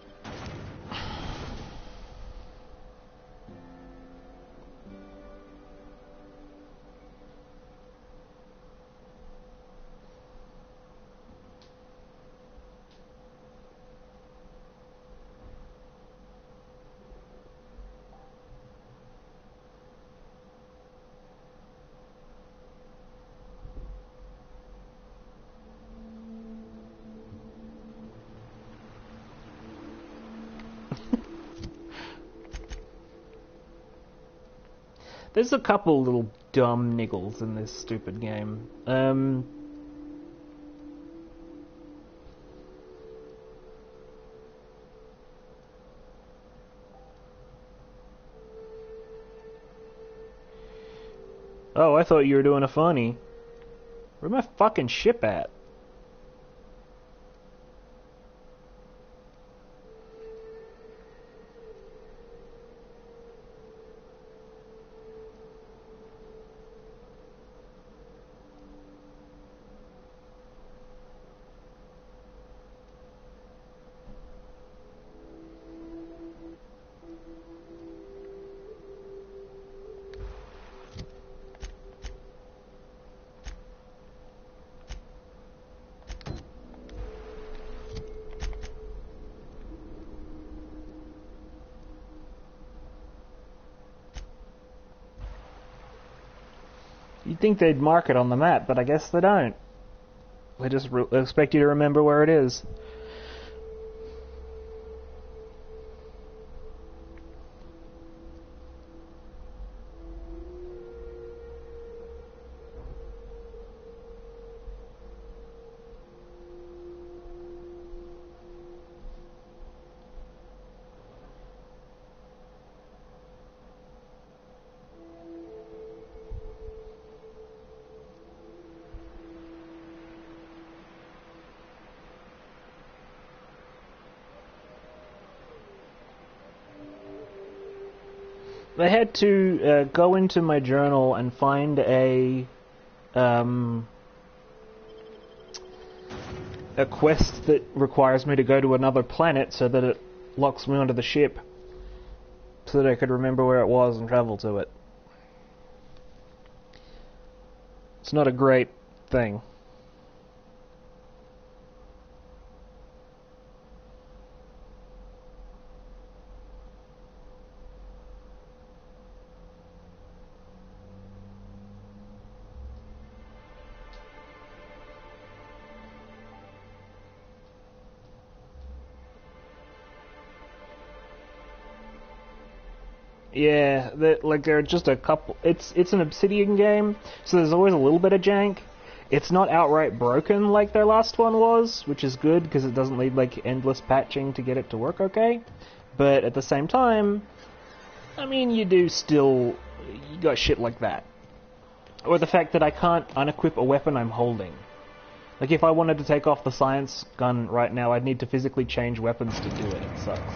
There's a couple little dumb niggles in this stupid game. Oh, I thought you were doing a funny. Where's my fucking ship at? You'd think they'd mark it on the map, but I guess they don't. They just expect you to remember where it is. I had to go into my journal and find a quest that requires me to go to another planet so that it locks me onto the ship, so that I could remember where it was and travel to it. It's not a great thing. Yeah, there are just a couple. It's an Obsidian game, so there's always a little bit of jank. It's not outright broken like their last one was, which is good because it doesn't need like endless patching to get it to work okay. But at the same time, I mean, you got shit like that, or the fact that I can't unequip a weapon I'm holding. Like if I wanted to take off the science gun right now, I'd need to physically change weapons to do it. It sucks.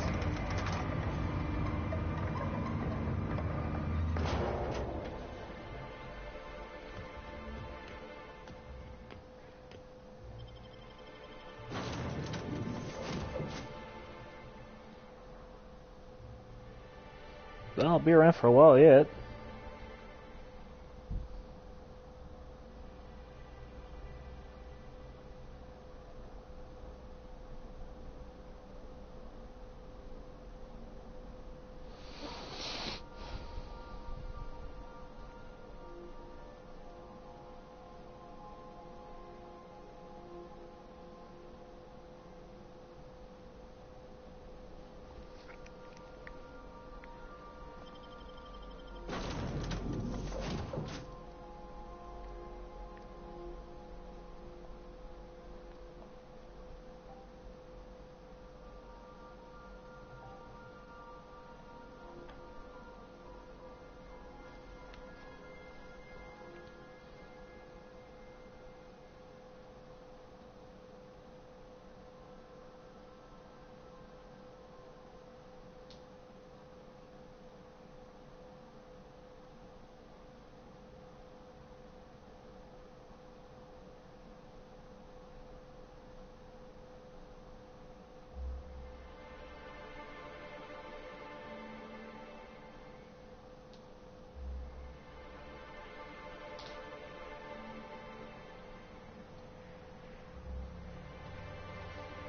I'll be around for a while yet.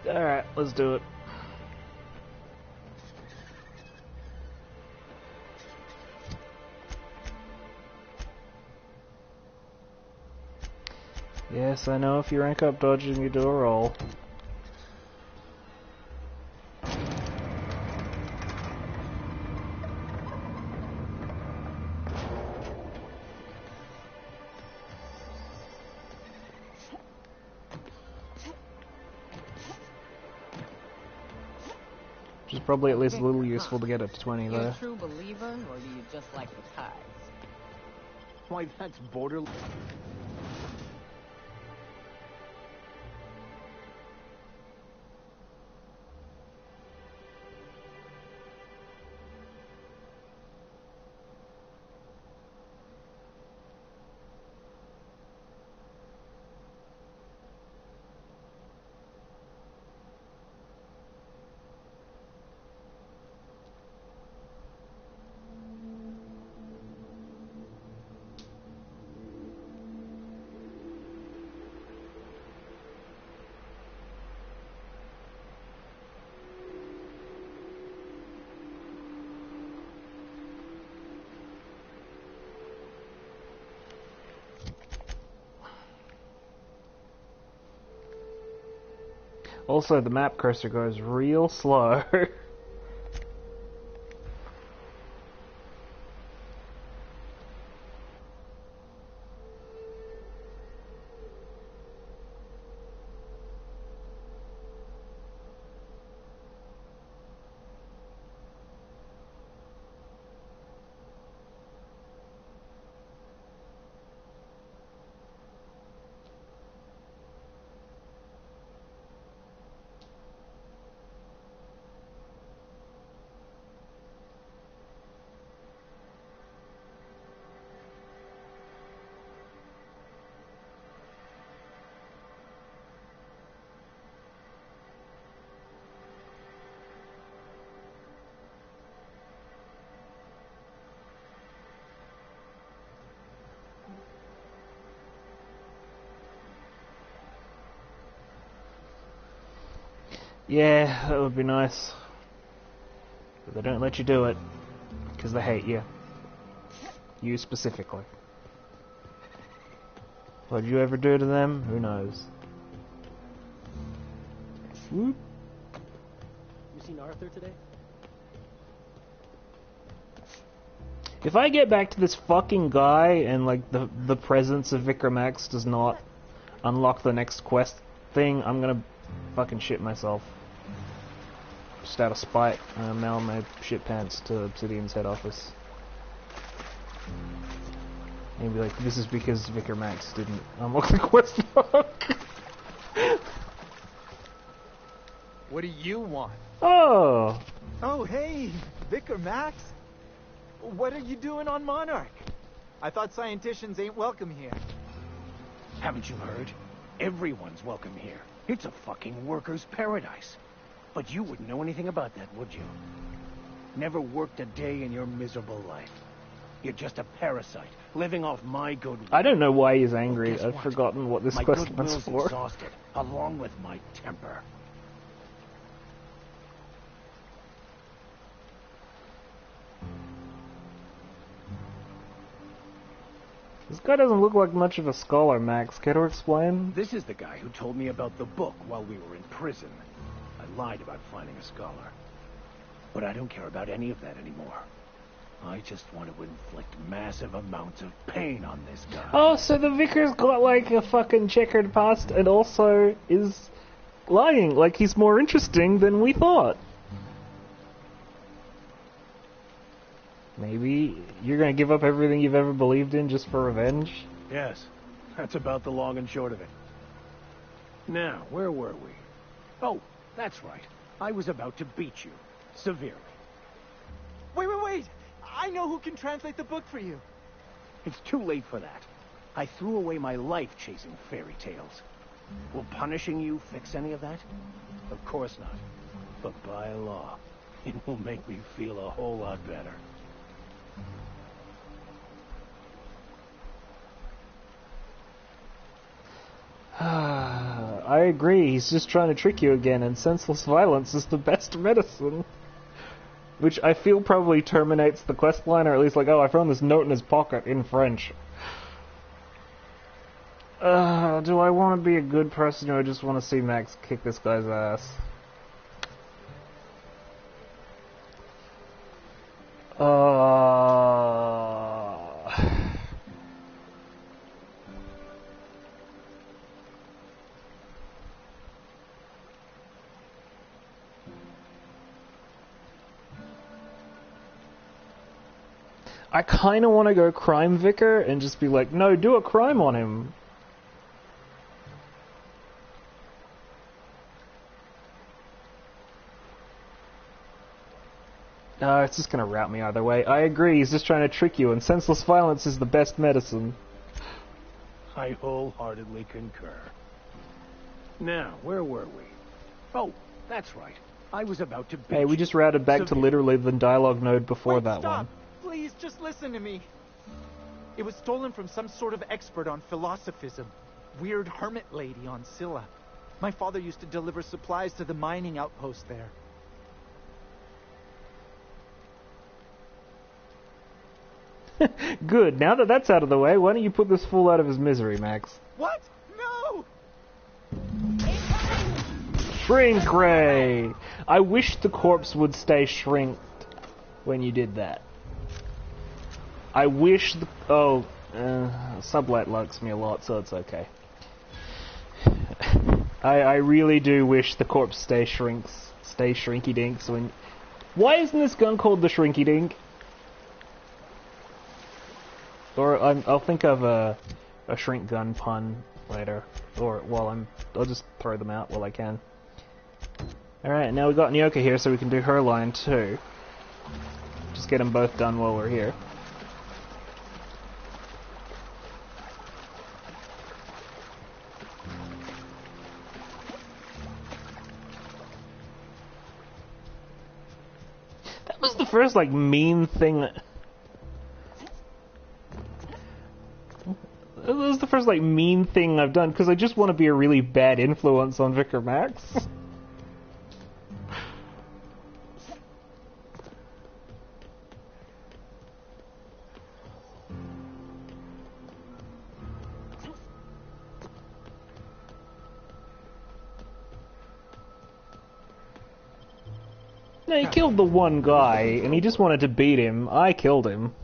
Alright, let's do it. Yes, I know if you rank up dodging, you do a roll. Which is probably at least a little useful to get up to 20 You there. a true believer, or do you just like the tides? Why, that's borderline. Also, the map cursor goes real slow. Yeah, that would be nice. But they don't let you do it. Because they hate you. You specifically. What did you ever do to them? Who knows? Swoop. You seen Arthur today? If I get back to this fucking guy and like the presence of Vicar Max does not unlock the next quest thing, I'm gonna fucking shit myself. Just out of spite, mail my shit pants to Obsidian's head office. And be like, this is because Vicar Max didn't unlock the quest log. What do you want? Oh! Oh, hey, Vicar Max. What are you doing on Monarch? I thought scienticians ain't welcome here. Haven't you heard? Everyone's welcome here. It's a fucking worker's paradise. But you wouldn't know anything about that, would you? Never worked a day in your miserable life. You're just a parasite, living off my goodwill. I don't know why he's angry. I've forgotten what this my quest was goodwill's for. exhausted, along with my temper. This guy doesn't look like much of a scholar, Max. Care to explain? This is the guy who told me about the book while we were in prison. I lied about finding a scholar. But I don't care about any of that anymore. I just want to inflict massive amounts of pain on this guy. Oh, so the vicar's got like a fucking checkered past and also is lying. Like he's more interesting than we thought. Maybe you're gonna give up everything you've ever believed in just for revenge? Yes, that's about the long and short of it. Now, where were we? Oh, that's right. I was about to beat you. Severely. Wait! I know who can translate the book for you. It's too late for that. I threw away my life chasing fairy tales. Will punishing you fix any of that? Of course not. But by law, it will make me feel a whole lot better. I agree, he's just trying to trick you again, and senseless violence is the best medicine. Which I feel probably terminates the questline, or at least like, oh, I found this note in his pocket in French. Do I want to be a good person, or I just want to see Max kick this guy's ass? I kind of want to go crime vicar and just be like, no, do a crime on him. It's just going to route me either way. I agree, he's just trying to trick you, and senseless violence is the best medicine. I wholeheartedly concur. Now, where were we? Oh, that's right. I was about to beat Hey, we just routed back to literally the dialogue node before that stop. one. Please, just listen to me. It was stolen from some sort of expert on philosophism. Weird hermit lady on Scylla. My father used to deliver supplies to the mining outpost there. Good, now that that's out of the way, why don't you put this fool out of his misery, Max? What? No! Shrink ray! I wish the corpse would stay shrinked when you did that. I wish the... Oh, Sublet likes me a lot, so it's okay. I really do wish the corpse stay shrinky dinks when... Why isn't this gun called the Shrinky Dink? Or I'll think of a shrink gun pun later. Or I'll just throw them out while I can. Alright, now we've got Nyoka here so we can do her line too. Just get them both done while we're here. That was the first, like, mean thing that... That was the first, like, mean thing I've done, because I just want to be a really bad influence on Vicar Max. No, he killed the one guy, and he just wanted to beat him. I killed him.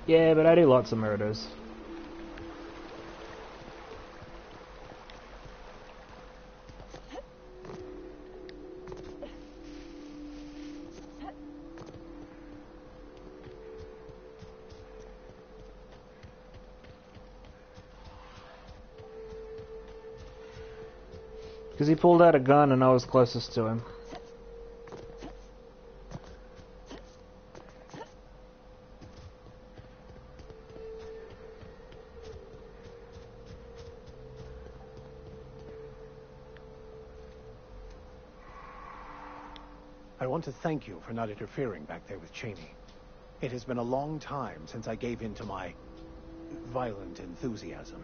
Yeah, but I do lots of murders. Because he pulled out a gun and I was closest to him. I want to thank you for not interfering back there with Cheney. It has been a long time since I gave in to my violent enthusiasm.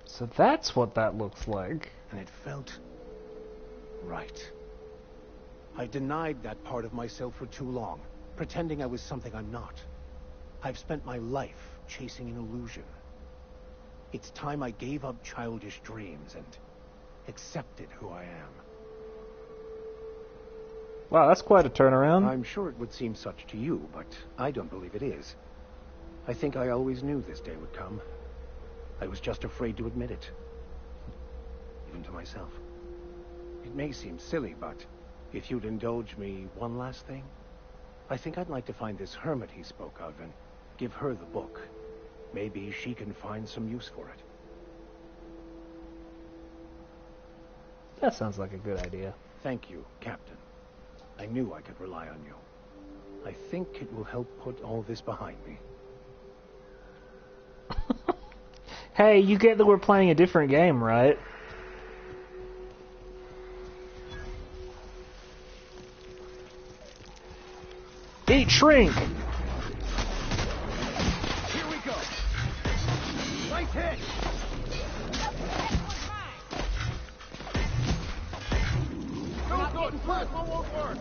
So that's what that looks like. And it felt right. I denied that part of myself for too long, pretending I was something I'm not. I've spent my life chasing an illusion. It's time I gave up childish dreams and accepted who I am. Wow, that's quite a turnaround. I'm sure it would seem such to you, but I don't believe it is. I think I always knew this day would come. I was just afraid to admit it. Even to myself. It may seem silly, but if you'd indulge me one last thing, I think I'd like to find this hermit he spoke of and give her the book. Maybe she can find some use for it. That sounds like a good idea. Thank you, Captain. I knew I could rely on you. I think it will help put all this behind me. Hey, you get that we're playing a different game, right? Eat shrink! Here we go. Nice hit. No good. Plasma won't work.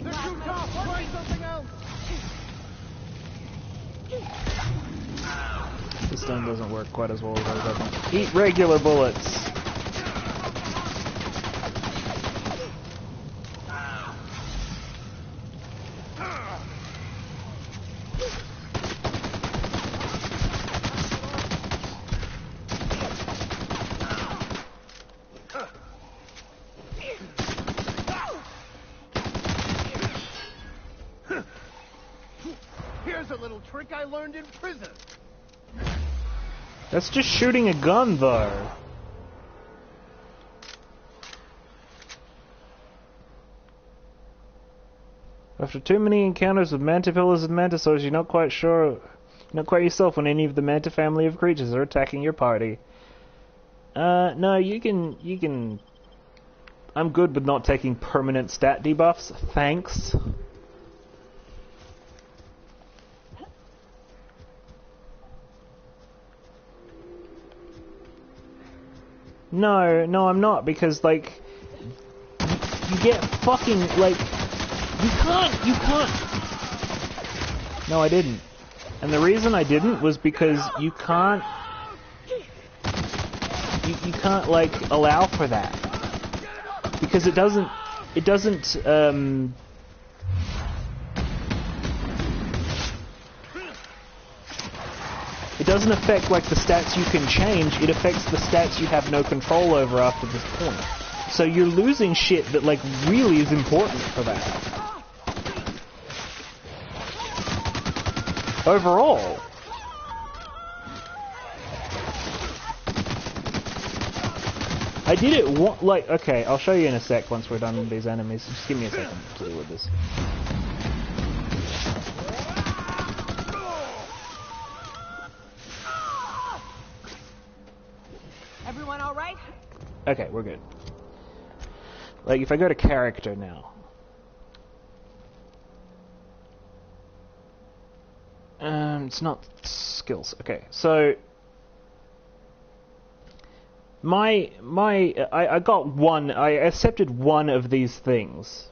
They're too tough. Try something else. This stone doesn't work quite as well as the other. Eat regular bullets. Here's a little trick I learned in prison. That's just shooting a gun, though. After too many encounters with mantipillars and mantisaurs, you're not quite yourself when any of the manta family of creatures are attacking your party. No, you can... I'm good with not taking permanent stat debuffs, thanks. No, I'm not, because, like, you get fucking, like, you can't. No, I didn't. And the reason I didn't was because you can't, like, allow for that. Because it doesn't, it doesn't affect, like, the stats you can change, it affects the stats you have no control over after this point. So you're losing shit that, like, really is important for that. Overall. I did it like, okay, I'll show you in a sec once we're done with these enemies. Just give me a second to deal with this. Everyone all right? Okay, we're good. Like, if I go to character now... it's not skills. Okay, so... I got one, I accepted one of these things.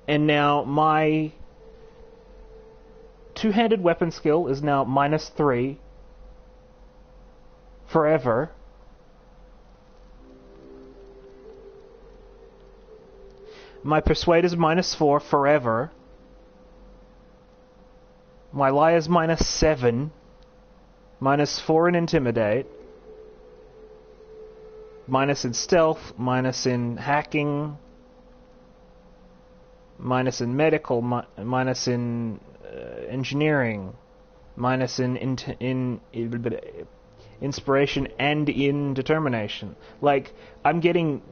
And now my two-handed weapon skill is now -3 forever. My persuade is -4 forever. My lie is -7. -4 in intimidate. Minus in stealth, minus in hacking, minus in medical, minus in engineering, minus in inspiration and in determination. Like, I'm getting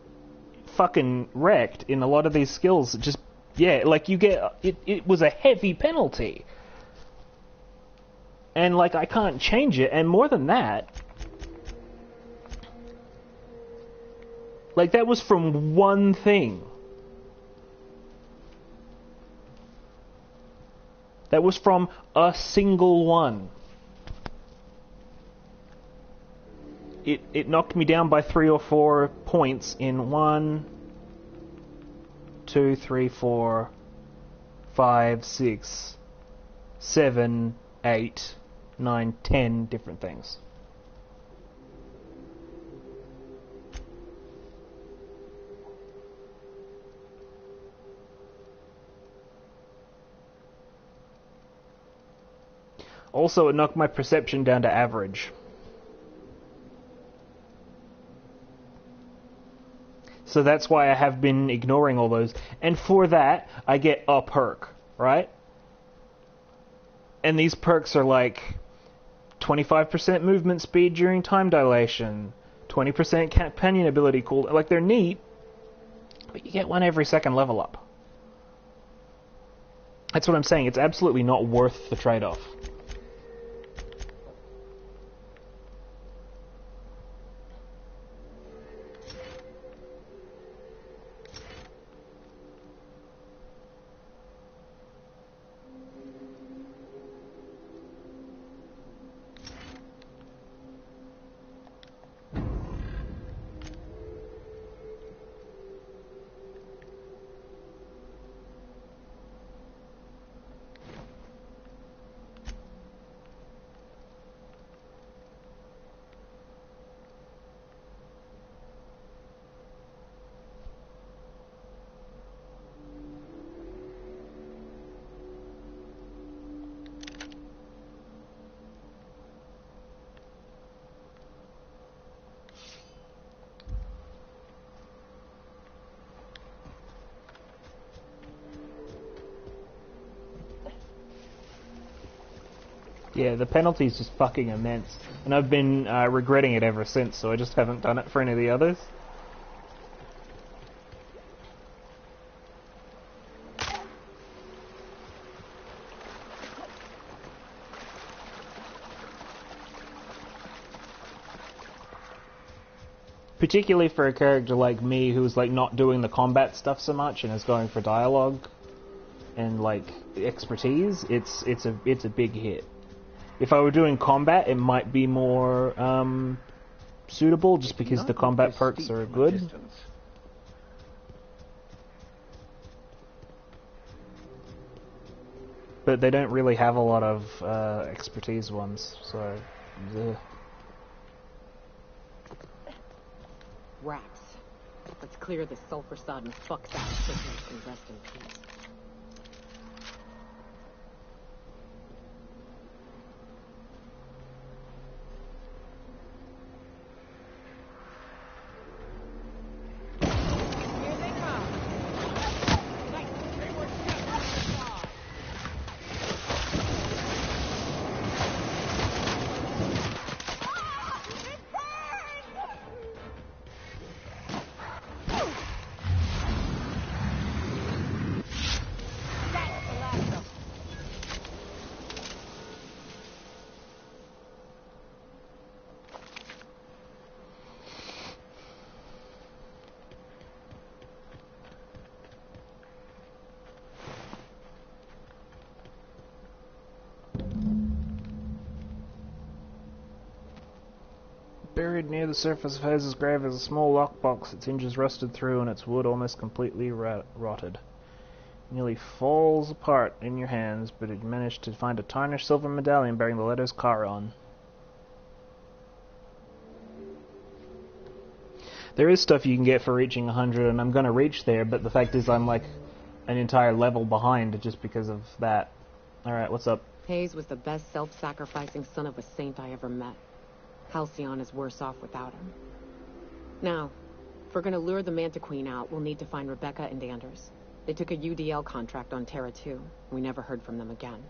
fucking wrecked in a lot of these skills. Just, yeah, like you get, it was a heavy penalty. And like, I can't change it, and more than that, like, that was from one thing. That was from a single one. It knocked me down by 3 or 4 points in 1, 2, 3, 4, 5, 6, 7, 8, 9, 10 different things. Also, it knocked my perception down to average. So that's why I have been ignoring all those. And for that, I get a perk, right? And these perks are like 25% movement speed during time dilation, 20% companion ability cooldown. Like, they're neat, but you get one every second level up. That's what I'm saying. It's absolutely not worth the trade-off. Yeah, the penalty's just fucking immense. And I've been regretting it ever since, so I just haven't done it for any of the others. Particularly for a character like me who's like not doing the combat stuff so much and is going for dialogue and like expertise, it's a big hit. If I were doing combat, it might be more suitable, just because the combat perks are good. But they don't really have a lot of expertise ones, so... Ugh. Rats. Let's clear this sulfur-sodden fuck-fast business and rest in peace. Buried near the surface of Hayes' grave is a small lockbox. Its hinges rusted through and its wood almost completely rotted. It nearly falls apart in your hands, but it managed to find a tarnished silver medallion bearing the letters Charon. There is stuff you can get for reaching 100, and I'm going to reach there, but the fact is I'm like an entire level behind just because of that. Alright, what's up? Hayes was the best self-sacrificing son of a saint I ever met. Halcyon is worse off without him. Now, if we're gonna lure the Manta Queen out, we'll need to find Rebecca and Anders. They took a UDL contract on Terra 2. We never heard from them again.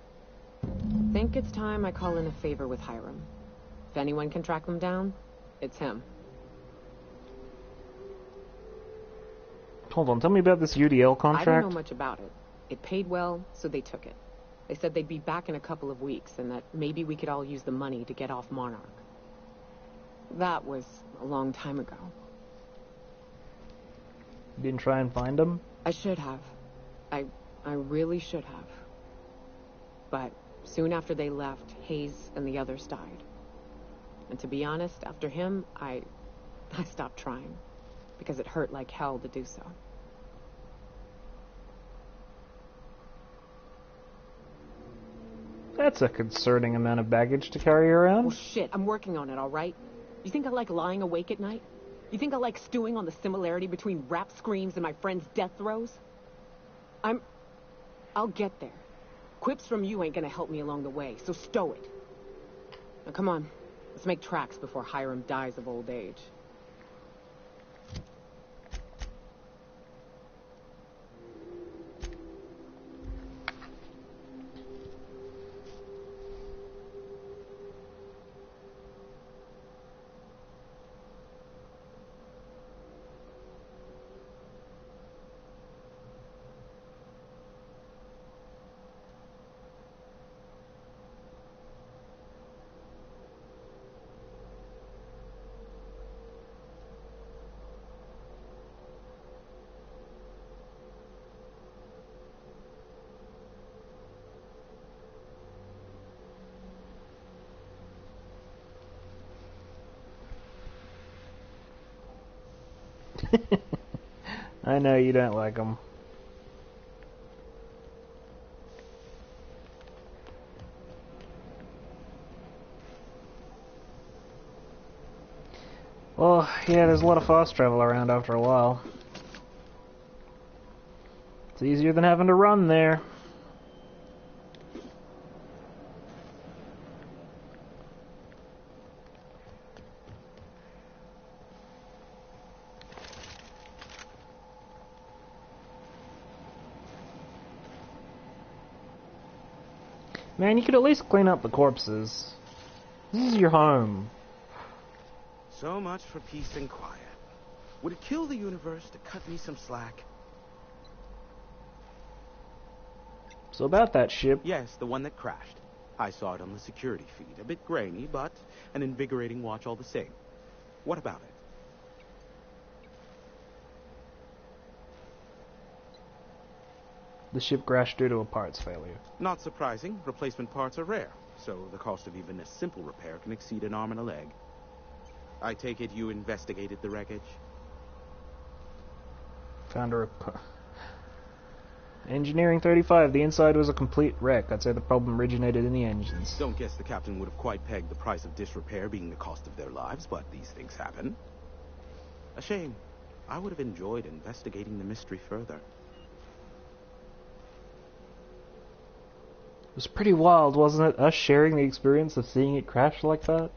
Think it's time I call in a favor with Hiram. If anyone can track them down, it's him. Hold on, tell me about this UDL contract. I don't know much about it. It paid well, so they took it. They said they'd be back in a couple of weeks, and that maybe we could all use the money to get off Monarch. That was a long time ago. You didn't try and find them? I should have. I really should have. But soon after they left, Hayes and the others died. And to be honest, after him, I stopped trying. Because it hurt like hell to do so. That's a concerning amount of baggage to carry around. Well, shit, I'm working on it, all right? You think I like lying awake at night? You think I like stewing on the similarity between rap screams and my friend's death throes? I'll get there. Quips from you ain't gonna help me along the way, so stow it. Now come on, let's make tracks before Hiram dies of old age. I know you don't like them. Well, yeah, there's a lot of fast travel around after a while. It's easier than having to run there. Man, you could at least clean up the corpses. This is your home. So much for peace and quiet. Would it kill the universe to cut me some slack? So about that ship... Yes, the one that crashed. I saw it on the security feed. A bit grainy, but an invigorating watch all the same. What about it? The ship crashed due to a parts failure. Not surprising. Replacement parts are rare, so the cost of even a simple repair can exceed an arm and a leg. I take it you investigated the wreckage? Found a Engineering 35. The inside was a complete wreck. I'd say the problem originated in the engines. Don't guess the captain would have quite pegged the price of disrepair being the cost of their lives, but these things happen. A shame. I would have enjoyed investigating the mystery further. It was pretty wild, wasn't it? Us sharing the experience of seeing it crash like that?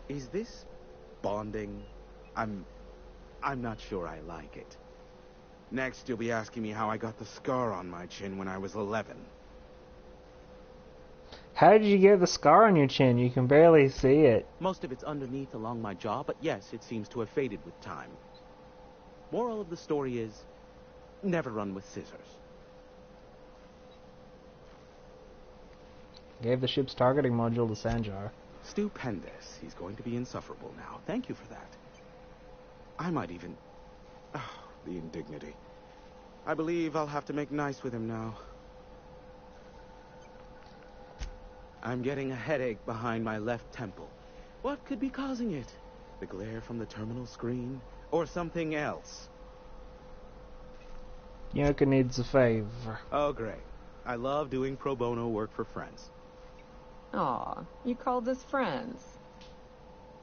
Is this bonding? I'm not sure I like it. Next, you'll be asking me how I got the scar on my chin when I was 11. How did you get the scar on your chin? You can barely see it. Most of it's underneath along my jaw, but yes, it seems to have faded with time. Moral of the story is, never run with scissors. Gave the ship's targeting module to Sanjar. Stupendous. He's going to be insufferable now. Thank you for that. I might even... Oh, the indignity. I believe I'll have to make nice with him now. I'm getting a headache behind my left temple. What could be causing it? The glare from the terminal screen? Or something else? Yoka needs a favor. Oh, great. I love doing pro bono work for friends. Aw, you called us friends.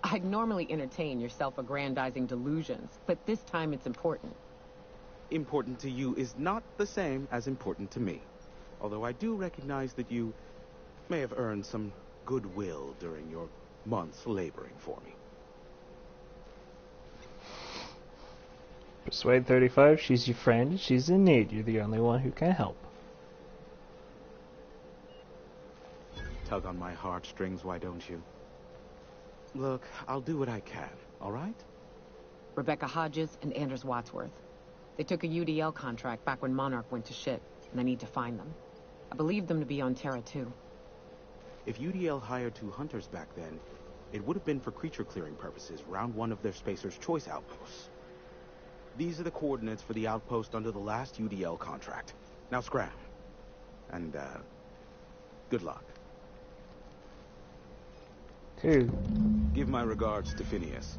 I'd normally entertain your self-aggrandizing delusions, but this time it's important. Important to you is not the same as important to me. Although I do recognize that you may have earned some goodwill during your months laboring for me. Persuade 35, she's your friend, she's in need, you're the only one who can help. Tug on my heartstrings, why don't you? Look, I'll do what I can, all right? Rebecca Hodges and Anders Wadsworth. They took a UDL contract back when Monarch went to shit, and I need to find them. I believe them to be on Terra too. If UDL hired 2 hunters back then, it would have been for creature clearing purposes around one of their Spacer's Choice outposts. These are the coordinates for the outpost under the last UDL contract. Now scram. And, good luck. Cool. Give my regards to Phineas.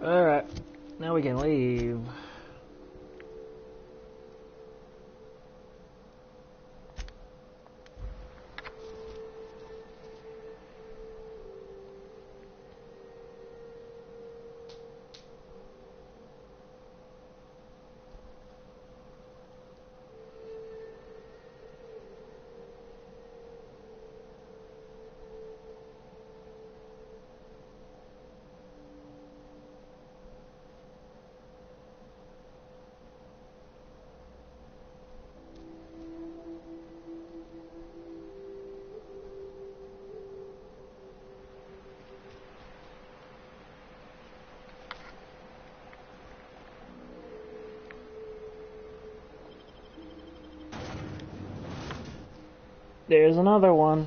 Alright, now we can leave. There's another one.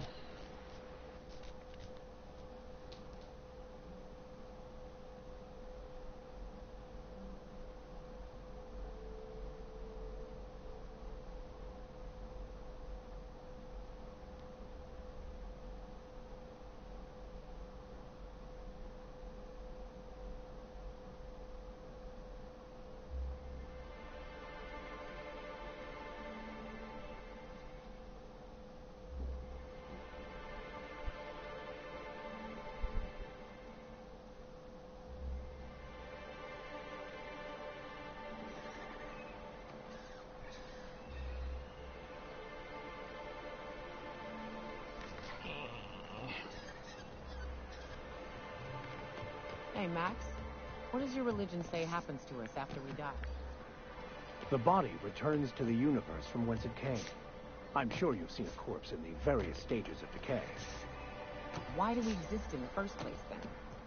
Hey, Max. What does your religion say happens to us after we die? The body returns to the universe from whence it came. I'm sure you've seen a corpse in the various stages of decay. Why do we exist in the first place, then?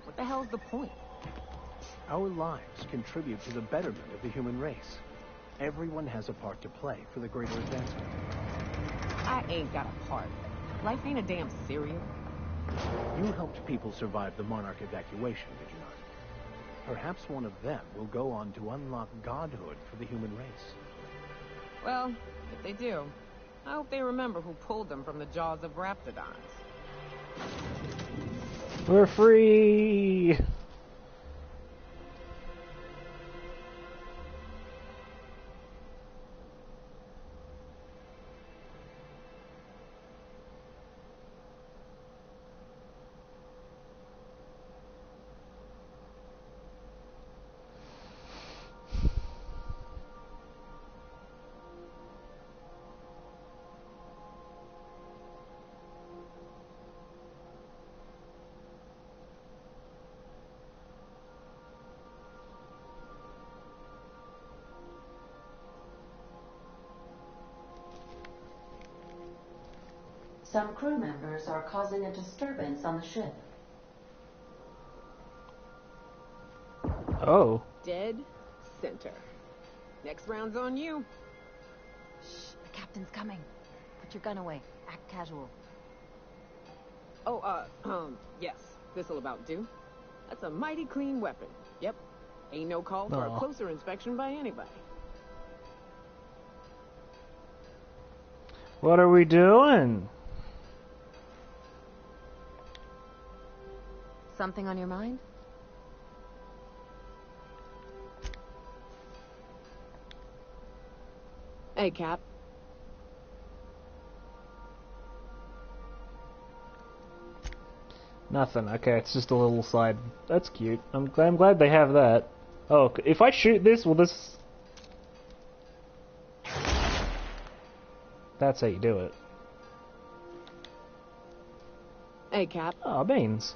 What the hell's the point? Our lives contribute to the betterment of the human race. Everyone has a part to play for the greater advancement. I ain't got a part. Life ain't a damn cereal. You helped people survive the Monarch evacuation, did you not? Perhaps one of them will go on to unlock godhood for the human race. Well, if they do, I hope they remember who pulled them from the jaws of Raptidons. We're free! Some crew members are causing a disturbance on the ship. Oh. Dead center. Next round's on you. Shh, the captain's coming. Put your gun away. Act casual. Oh, yes. This'll about do. That's a mighty clean weapon. Yep. Ain't no call for a closer inspection by anybody. What are we doing? Something on your mind? Hey, Cap. Nothing. Okay, it's just a little side. That's cute. I'm glad they have that. Oh, if I shoot this, will this... That's how you do it. Hey, Cap. Oh, beans.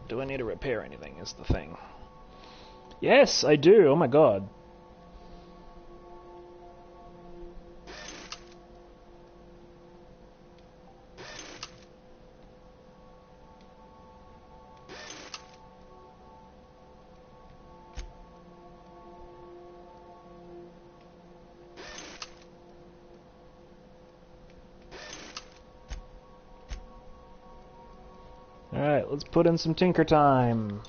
Do I need to repair anything is the thing. Yes, I do. Oh my god. Alright, let's put in some tinker time.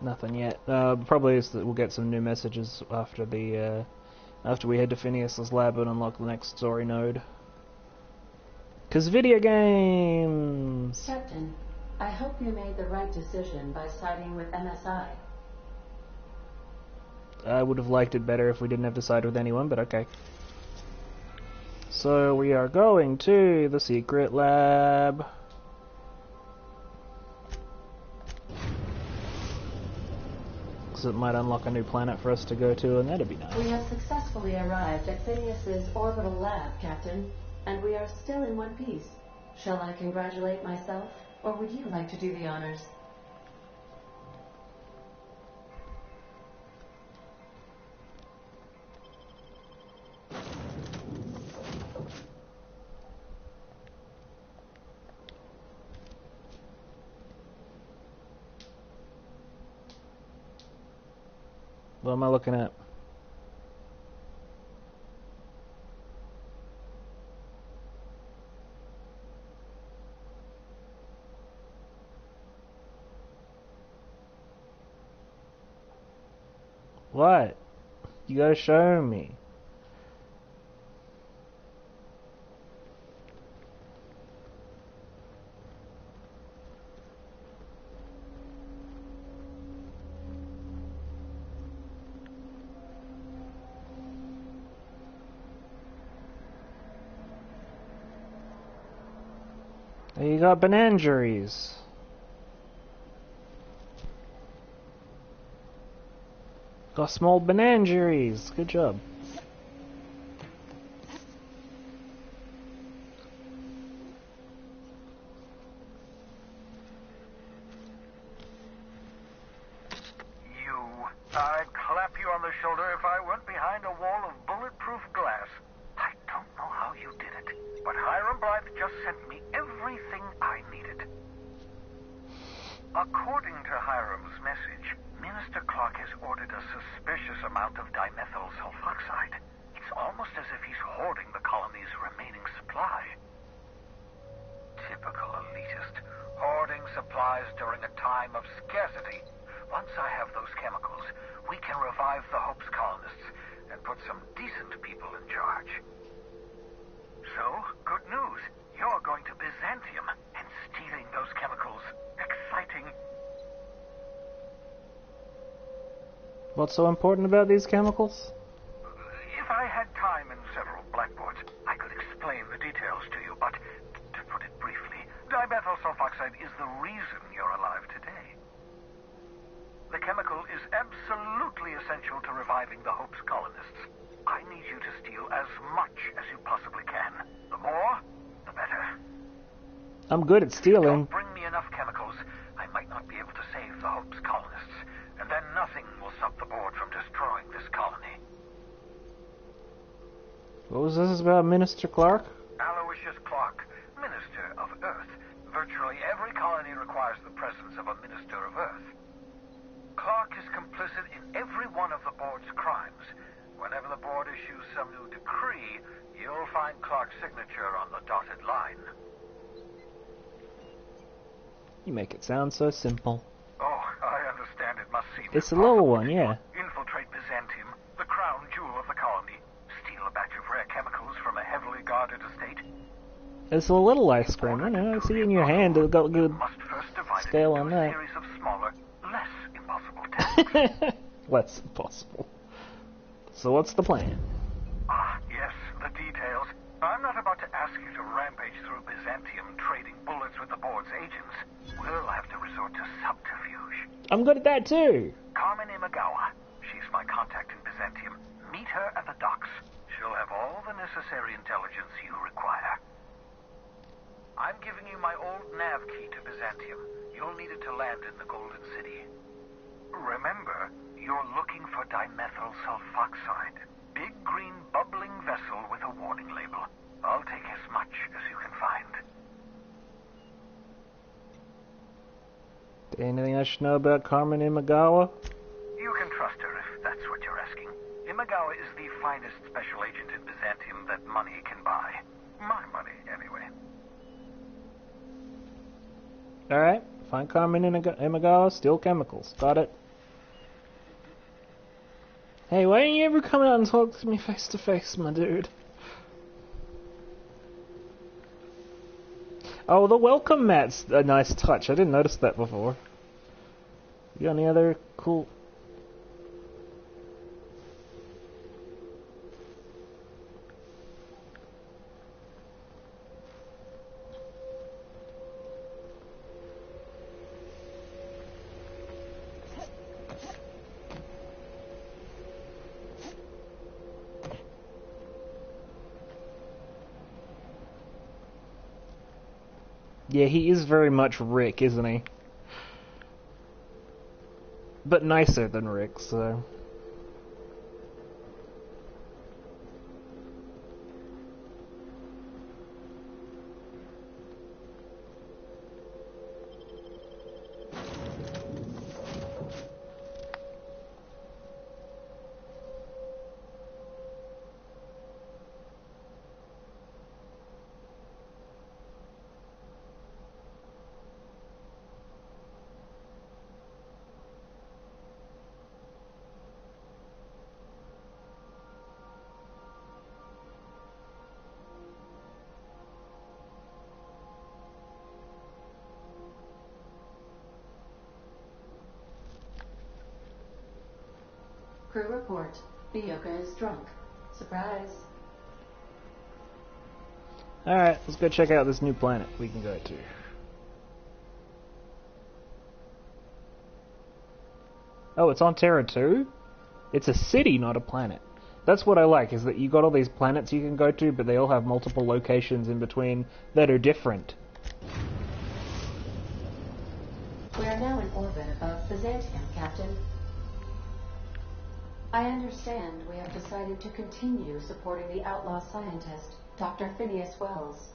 Nothing yet. Probably is that we'll get some new messages after the after we head to Phineas's lab and unlock the next story node. 'Cause video games! Captain, I hope you made the right decision by siding with MSI. I would have liked it better if we didn't have to side with anyone, but okay. So we are going to the secret lab. Because it might unlock a new planet for us to go to, and that'd be nice. We have successfully arrived at Phineas's orbital lab, Captain, and we are still in one piece. Shall I congratulate myself, or would you like to do the honors? What am I looking at? What? You gotta show me. You got Benangeries. Got small Benangeries. Good job. I'd clap you on the shoulder if I weren't behind a wall of bulletproof glass. I don't know how you did it, but Hiram Blythe just sent me everything I needed. According to Hiram's message, Minister Clark has ordered a suspicious amount of dimethyl sulfoxide. It's almost as if he's hoarding the colony's remaining supply. Typical elitist, hoarding supplies during a time of scarcity. Once I have those chemicals, we can revive the Hope's colonists and put some decent people in charge. So, good news. You're going to Byzantium and stealing those chemicals. Exciting. What's so important about these chemicals? If I had time and several blackboards, I could explain the details to you, but to put it briefly, dimethyl sulfoxide is the reason you're alive today. The chemical is absolutely essential to reviving the Hope's colonists. I need you to steal as much as you possibly can. The more, the better. I'm good at stealing. Don't bring me enough chemicals, I might not be able to save the Hope's colonists, and then nothing will stop the board from destroying this colony. What was this about Minister Clark? Aloysius Clark, Minister of Earth. Virtually every colony requires the presence of a Minister of Earth. Clark is complicit in every one of the board's crimes. Whenever the board issues some new decree, you'll find Clark's signature on the dotted line. You make it sound so simple. Oh, I understand it must seem It's a little one, yeah. Infiltrate Byzantium, the crown jewel of the colony. Steal a batch of rare chemicals from a heavily guarded estate. It's a little ice cream. I know. I see in your hand. It's got good scale on that. Series of smaller, less impossible tasks. Less impossible. So what's the plan? Ah, yes, the details. I'm not about to ask you to rampage through Byzantium trading bullets with the board's agents. We'll have to resort to subterfuge. I'm good at that too. Carmen Imagawa. She's my contact in Byzantium. Meet her at the docks. She'll have all the necessary intelligence you require. I'm giving you my old nav key to Byzantium. You'll need it to land in the Golden City. Remember, you're looking for dimethyl sulfoxide. Big green bubbling vessel with a warning label. I'll take as much as you can find. Anything I should know about Carmen Imagawa? You can trust her if that's what you're asking. Imagawa is the finest special agent in Byzantium that money can buy. My money, anyway. Alright, find Carmen Imagawa, steal chemicals. Got it. Hey, why don't you ever come out and talk to me face to face, my dude? Oh, the welcome mat's a nice touch. I didn't notice that before. You got any other cool... Yeah, he is very much Rick, isn't he? But nicer than Rick, so... Crew report. Bioka is drunk. Surprise. Alright, let's go check out this new planet we can go to. Oh, it's on Terra too? It's a city, not a planet. That's what I like, is that you got all these planets you can go to, but they all have multiple locations in between that are different. We are now in orbit above Byzantium, Captain. I understand we have decided to continue supporting the outlaw scientist, Dr. Phineas Wells.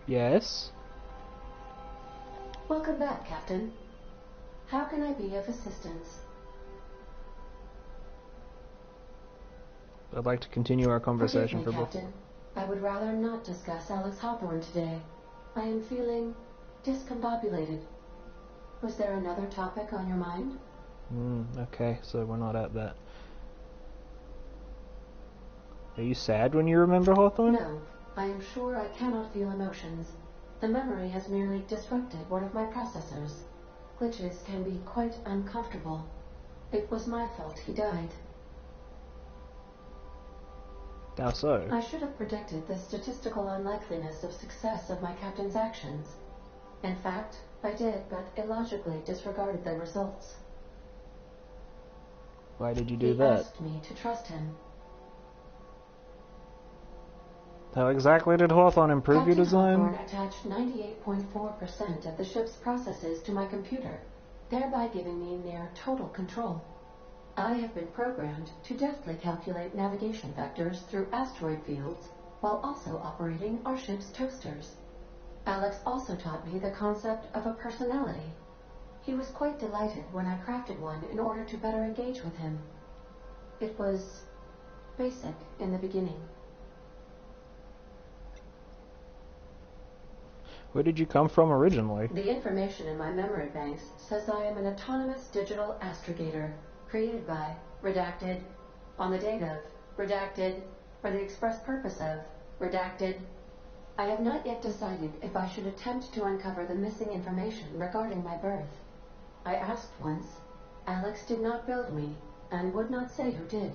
Yes? Welcome back, Captain. How can I be of assistance? I'd like to continue our conversation Forgive me, for both. Captain. I would rather not discuss Alex Hawthorne today. I am feeling discombobulated. Was there another topic on your mind? Okay, so we're not at that. Are you sad when you remember Hawthorne? No, I am sure I cannot feel emotions. The memory has merely disrupted one of my processors. Glitches can be quite uncomfortable. It was my fault he died. How so? I should have predicted the statistical unlikeliness of success of my captain's actions. In fact, I did, but illogically disregarded the results. Why did you do He that? asked me to trust him. How exactly did Hawthorne improve your design? Hawthorne attached 98.4% of the ship's processes to my computer, thereby giving me near total control. I have been programmed to deftly calculate navigation vectors through asteroid fields while also operating our ship's toasters. Alex also taught me the concept of a personality. He was quite delighted when I crafted one in order to better engage with him. It was basic in the beginning. Where did you come from originally? The information in my memory banks says I am an autonomous digital astrogator, created by, redacted, on the date of, redacted, for the express purpose of, redacted. I have not yet decided if I should attempt to uncover the missing information regarding my birth. I asked once. Alex did not build me, and would not say who did.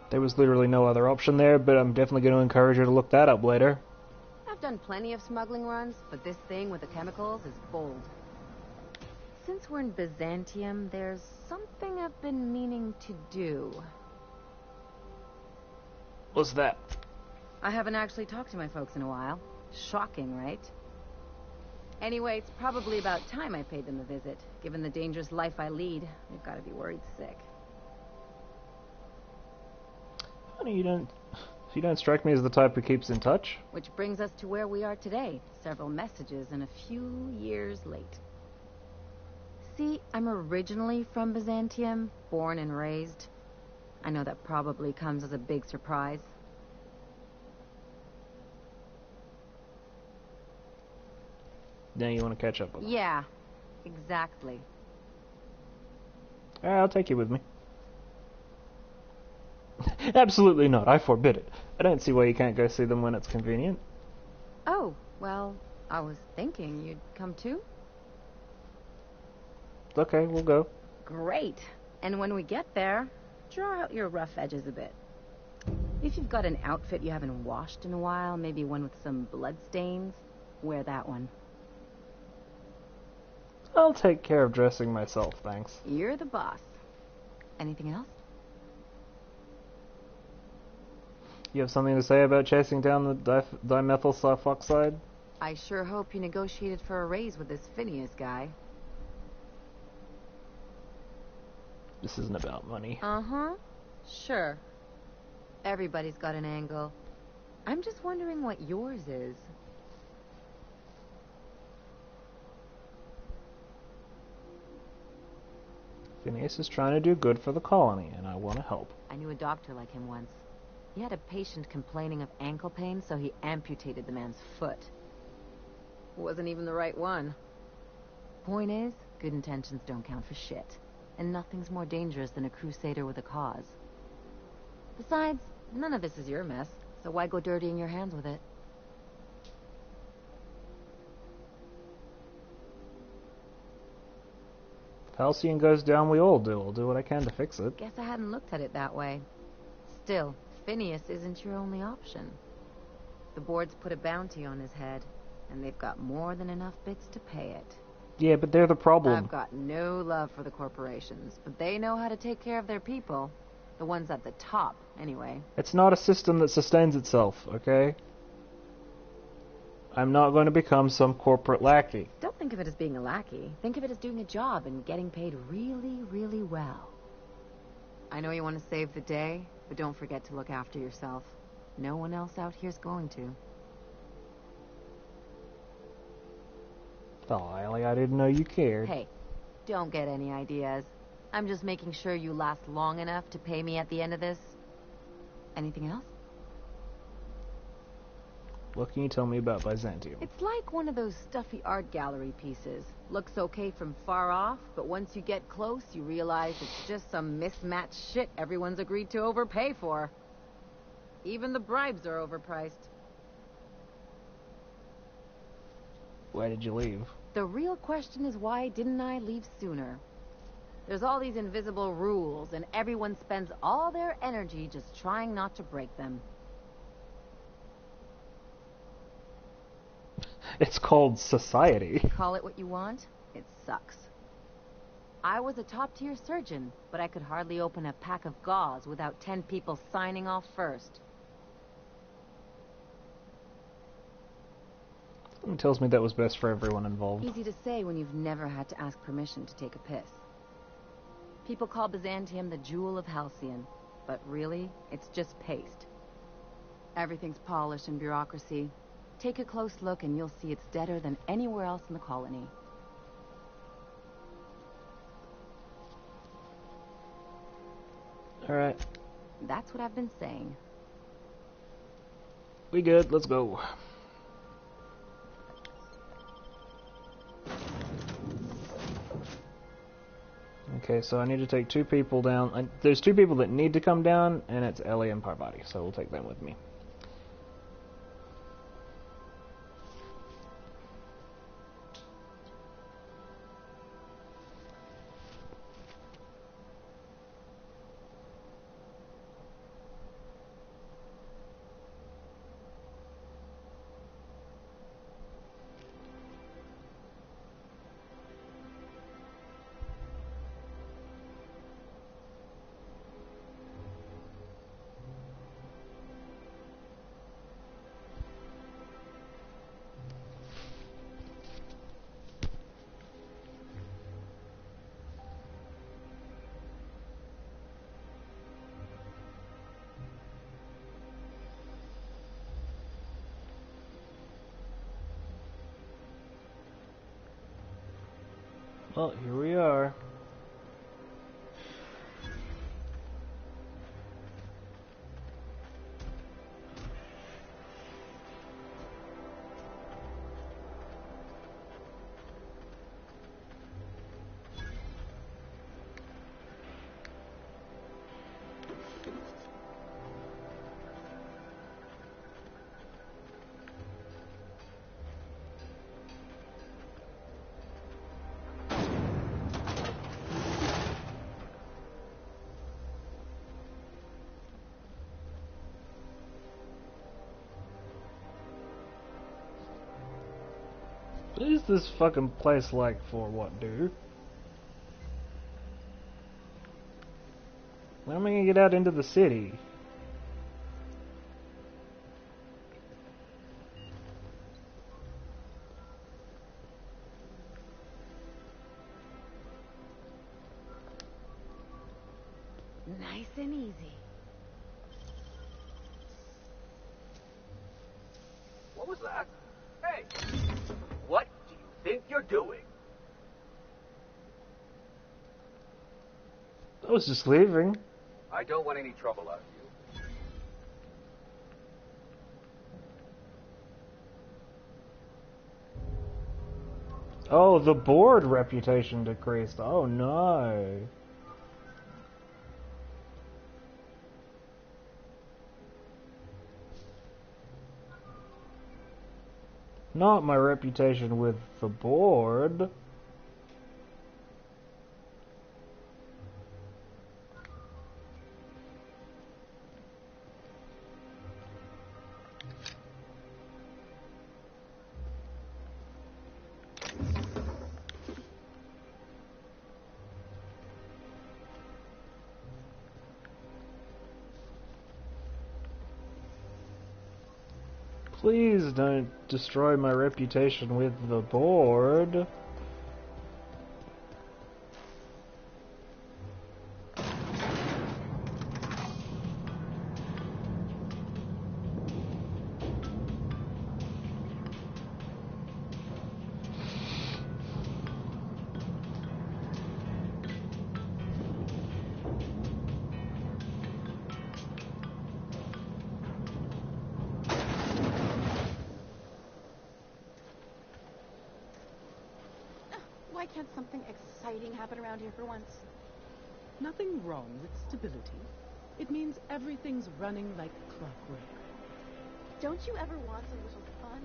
There was literally no other option there, but I'm definitely going to encourage her to look that up later. I've done plenty of smuggling runs, but this thing with the chemicals is bold. Since we're in Byzantium, there's something I've been meaning to do. What's that? I haven't actually talked to my folks in a while. Shocking, right? Anyway, it's probably about time I paid them a visit. Given the dangerous life I lead, they've got to be worried sick. Honey, you don't strike me as the type who keeps in touch. Which brings us to where we are today. Several messages and a few years late. See, I'm originally from Byzantium, born and raised. I know that probably comes as a big surprise. Now you want to catch up with them. Yeah, exactly. Alright, I'll take you with me. Absolutely not. I forbid it. I don't see why you can't go see them when it's convenient. Oh, well, I was thinking you'd come too. Okay, we'll go. Great. And when we get there, draw out your rough edges a bit. If you've got an outfit you haven't washed in a while, maybe one with some blood stains, wear that one. I'll take care of dressing myself, thanks. You're the boss. Anything else? You have something to say about chasing down the dimethyl sulfoxide? I sure hope you negotiated for a raise with this Phineas guy. This isn't about money. Uh-huh. Sure. Everybody's got an angle. I'm just wondering what yours is. Phineas is trying to do good for the colony, and I want to help. I knew a doctor like him once. He had a patient complaining of ankle pain, so he amputated the man's foot. Wasn't even the right one. Point is, good intentions don't count for shit. And nothing's more dangerous than a crusader with a cause. Besides, none of this is your mess, so why go dirtying your hands with it? If Halcyon goes down, we all do. I'll do what I can to fix it. Guess I hadn't looked at it that way. Still, Phineas isn't your only option. The board's put a bounty on his head, and they've got more than enough bits to pay it. Yeah, but they're the problem. I've got no love for the corporations, but they know how to take care of their people. The ones at the top, anyway. It's not a system that sustains itself, okay? I'm not going to become some corporate lackey. Don't think of it as being a lackey. Think of it as doing a job and getting paid really, really well. I know you want to save the day, but don't forget to look after yourself. No one else out here's going to. Oh, Ellie, I didn't know you cared. Hey, don't get any ideas. I'm just making sure you last long enough to pay me at the end of this. Anything else? What can you tell me about Byzantium? It's like one of those stuffy art gallery pieces. Looks okay from far off, but once you get close, you realize it's just some mismatched shit everyone's agreed to overpay for. Even the bribes are overpriced. Why did you leave? The real question is, why didn't I leave sooner? There's all these invisible rules, and everyone spends all their energy just trying not to break them. It's called society. Call it what you want, it sucks. I was a top-tier surgeon, but I could hardly open a pack of gauze without 10 people signing off first. Something tells me that was best for everyone involved. Easy to say when you've never had to ask permission to take a piss. People call Byzantium the jewel of Halcyon, but really, it's just paste. Everything's polished and bureaucracy. Take a close look and you'll see it's deader than anywhere else in the colony. Alright. That's what I've been saying. We good, let's go. Okay, so I need to take 2 people down. There's 2 people that need to come down, and it's Ellie and Parvati, so we'll take them with me. Well, here we are. What is this fucking place like for what, dude? When am I gonna get out into the city? Nice and easy. What was that? Hey! What do you think you're doing? I was just leaving. I don't want any trouble out of you. Oh, the board reputation decreased. Oh no. Not my reputation with the board. Please don't destroy my reputation with the board. Why can't something exciting happen around here for once? Nothing wrong with stability. It means everything's running like clockwork. Don't you ever want a little fun?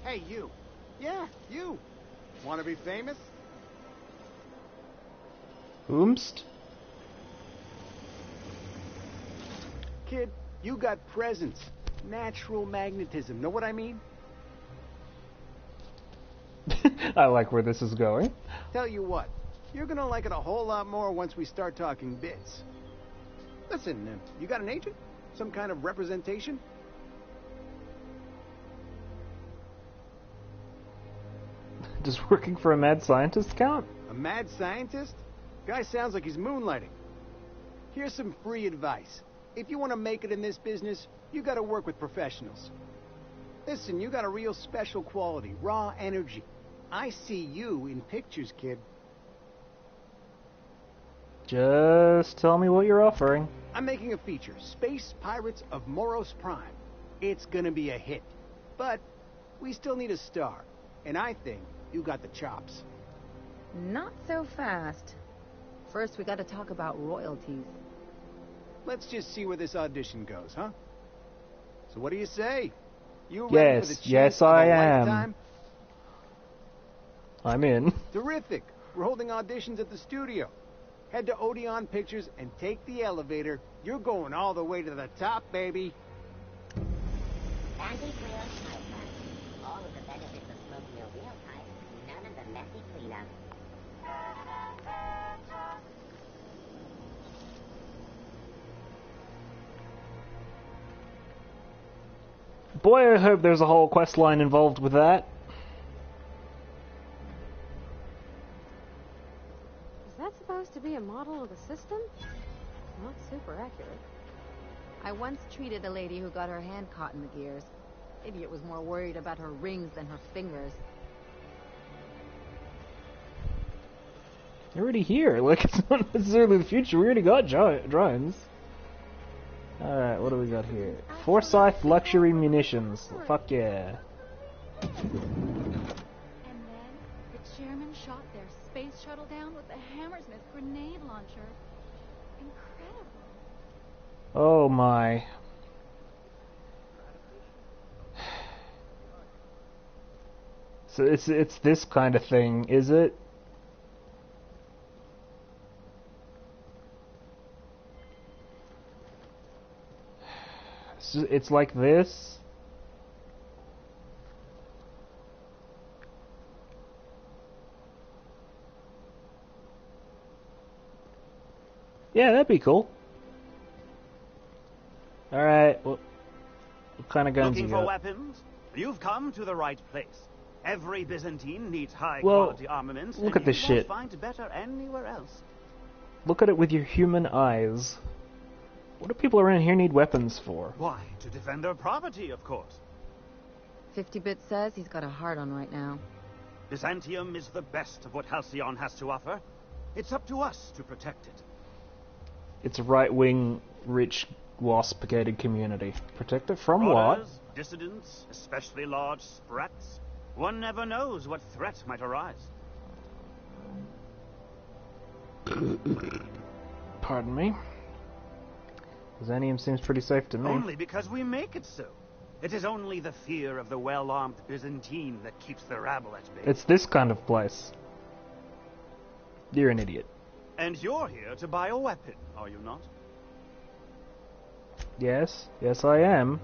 Hey, you. Yeah, you. Want to be famous? Oomst? Kid, you got presence. Natural magnetism. Know what I mean? I like where this is going. Tell you what, you're gonna like it a whole lot more once we start talking bits. Listen, you got an agent? Some kind of representation? Does working for a mad scientist count? A mad scientist? Guy sounds like he's moonlighting. Here's some free advice. If you want to make it in this business, you gotta work with professionals. Listen, you got a real special quality, raw energy. I see you in pictures, kid. Just tell me what you're offering. I'm making a feature, Space Pirates of Moros Prime. It's gonna be a hit. But we still need a star. And I think you got the chops. Not so fast. First, we gotta talk about royalties. Let's just see where this audition goes, huh? So what do you say? You ready for the chance Yes, of a I am. lifetime? I'm in. Terrific. We're holding auditions at the studio. Head to Odeon Pictures and take the elevator. You're going all the way to the top, baby. Anti-clear fiber. All of the benefits of smoking a real pipe, none of the messy cleanup. Boy, I hope there's a whole quest line involved with that. Is that supposed to be a model of the system? Not super accurate. I once treated a lady who got her hand caught in the gears. Idiot was more worried about her rings than her fingers. You're already here. Like, it's not necessarily the future. We already got drones. Alright, what do we got here? Forsyth Luxury Munitions. Fuck yeah. And then the chairman shot their space shuttle down with the Hammersmith grenade launcher. Incredible. Oh my. So it's this kind of thing, is it? So it's like this? Yeah, that'd be cool. Alright, what kind of guns Looking you for got? weapons? You've come to the right place. Every Byzantine needs Well, high-quality armaments, look and at this you won't shit. find better anywhere else. Look at it with your human eyes. What do people around here need weapons for? Why? To defend their property, of course. 50-Bit says he's got a hard on right now. Byzantium is the best of what Halcyon has to offer. It's up to us to protect it. It's a right-wing, rich, wasp-gated community. Protect it from what? Marauders, dissidents, especially large sprats. One never knows what threat might arise. Pardon me? Byzantium seems pretty safe to me. Only because we make it so. It is only the fear of the well-armed Byzantine that keeps the rabble at bay. It's this kind of place. You're an idiot. And you're here to buy a weapon, are you not? Yes, yes I am.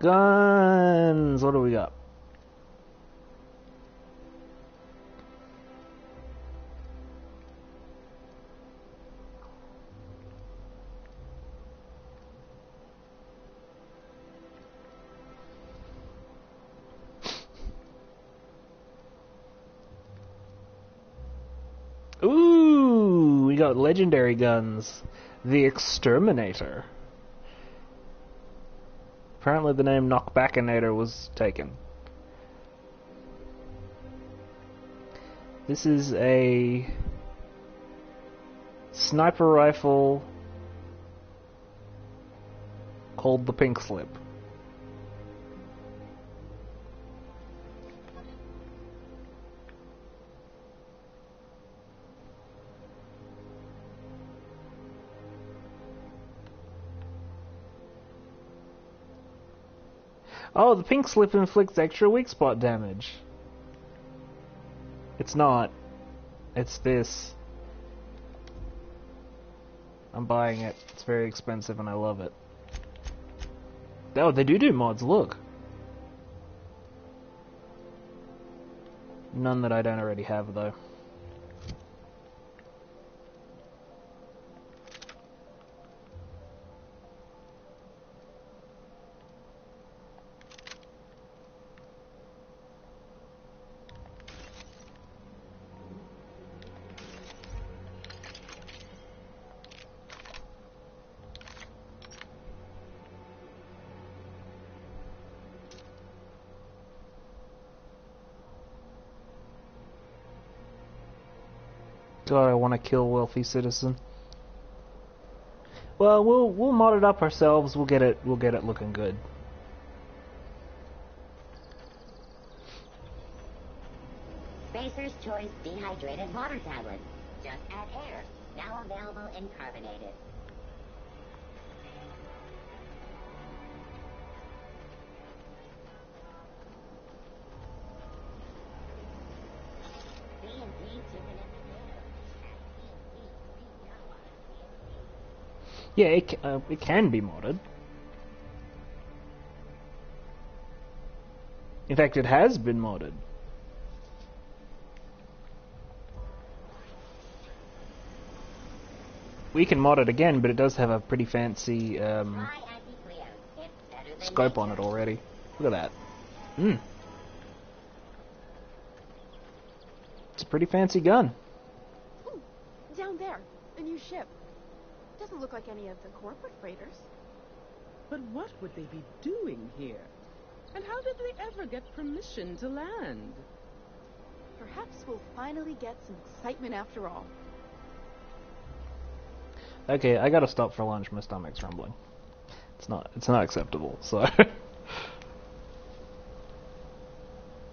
Guns! What do we got? Ooh, we got legendary guns. The Exterminator. Apparently the name Knockbackinator was taken. This is a sniper rifle called the Pink Slip. Oh, the Pink Slip inflicts extra weak spot damage. It's not. It's this. I'm buying it. It's very expensive and I love it. Oh, they do mods, look. None that I don't already have, though. God, I want to kill Wealthy Citizen. Well, we'll mod it up ourselves. We'll get it looking good. Spacer's Choice Dehydrated Water Tablet. Just add air. Now available in carbonated. Yeah, it can be modded. In fact, it has been modded. We can mod it again, but it does have a pretty fancy scope on it already. Look at that. It's a pretty fancy gun. Ooh, down there, the new ship. Doesn't look like any of the corporate freighters. But what would they be doing here? And how did they ever get permission to land? Perhaps we'll finally get some excitement after all. Okay, I gotta stop for lunch. My stomach's rumbling. It's not acceptable, so...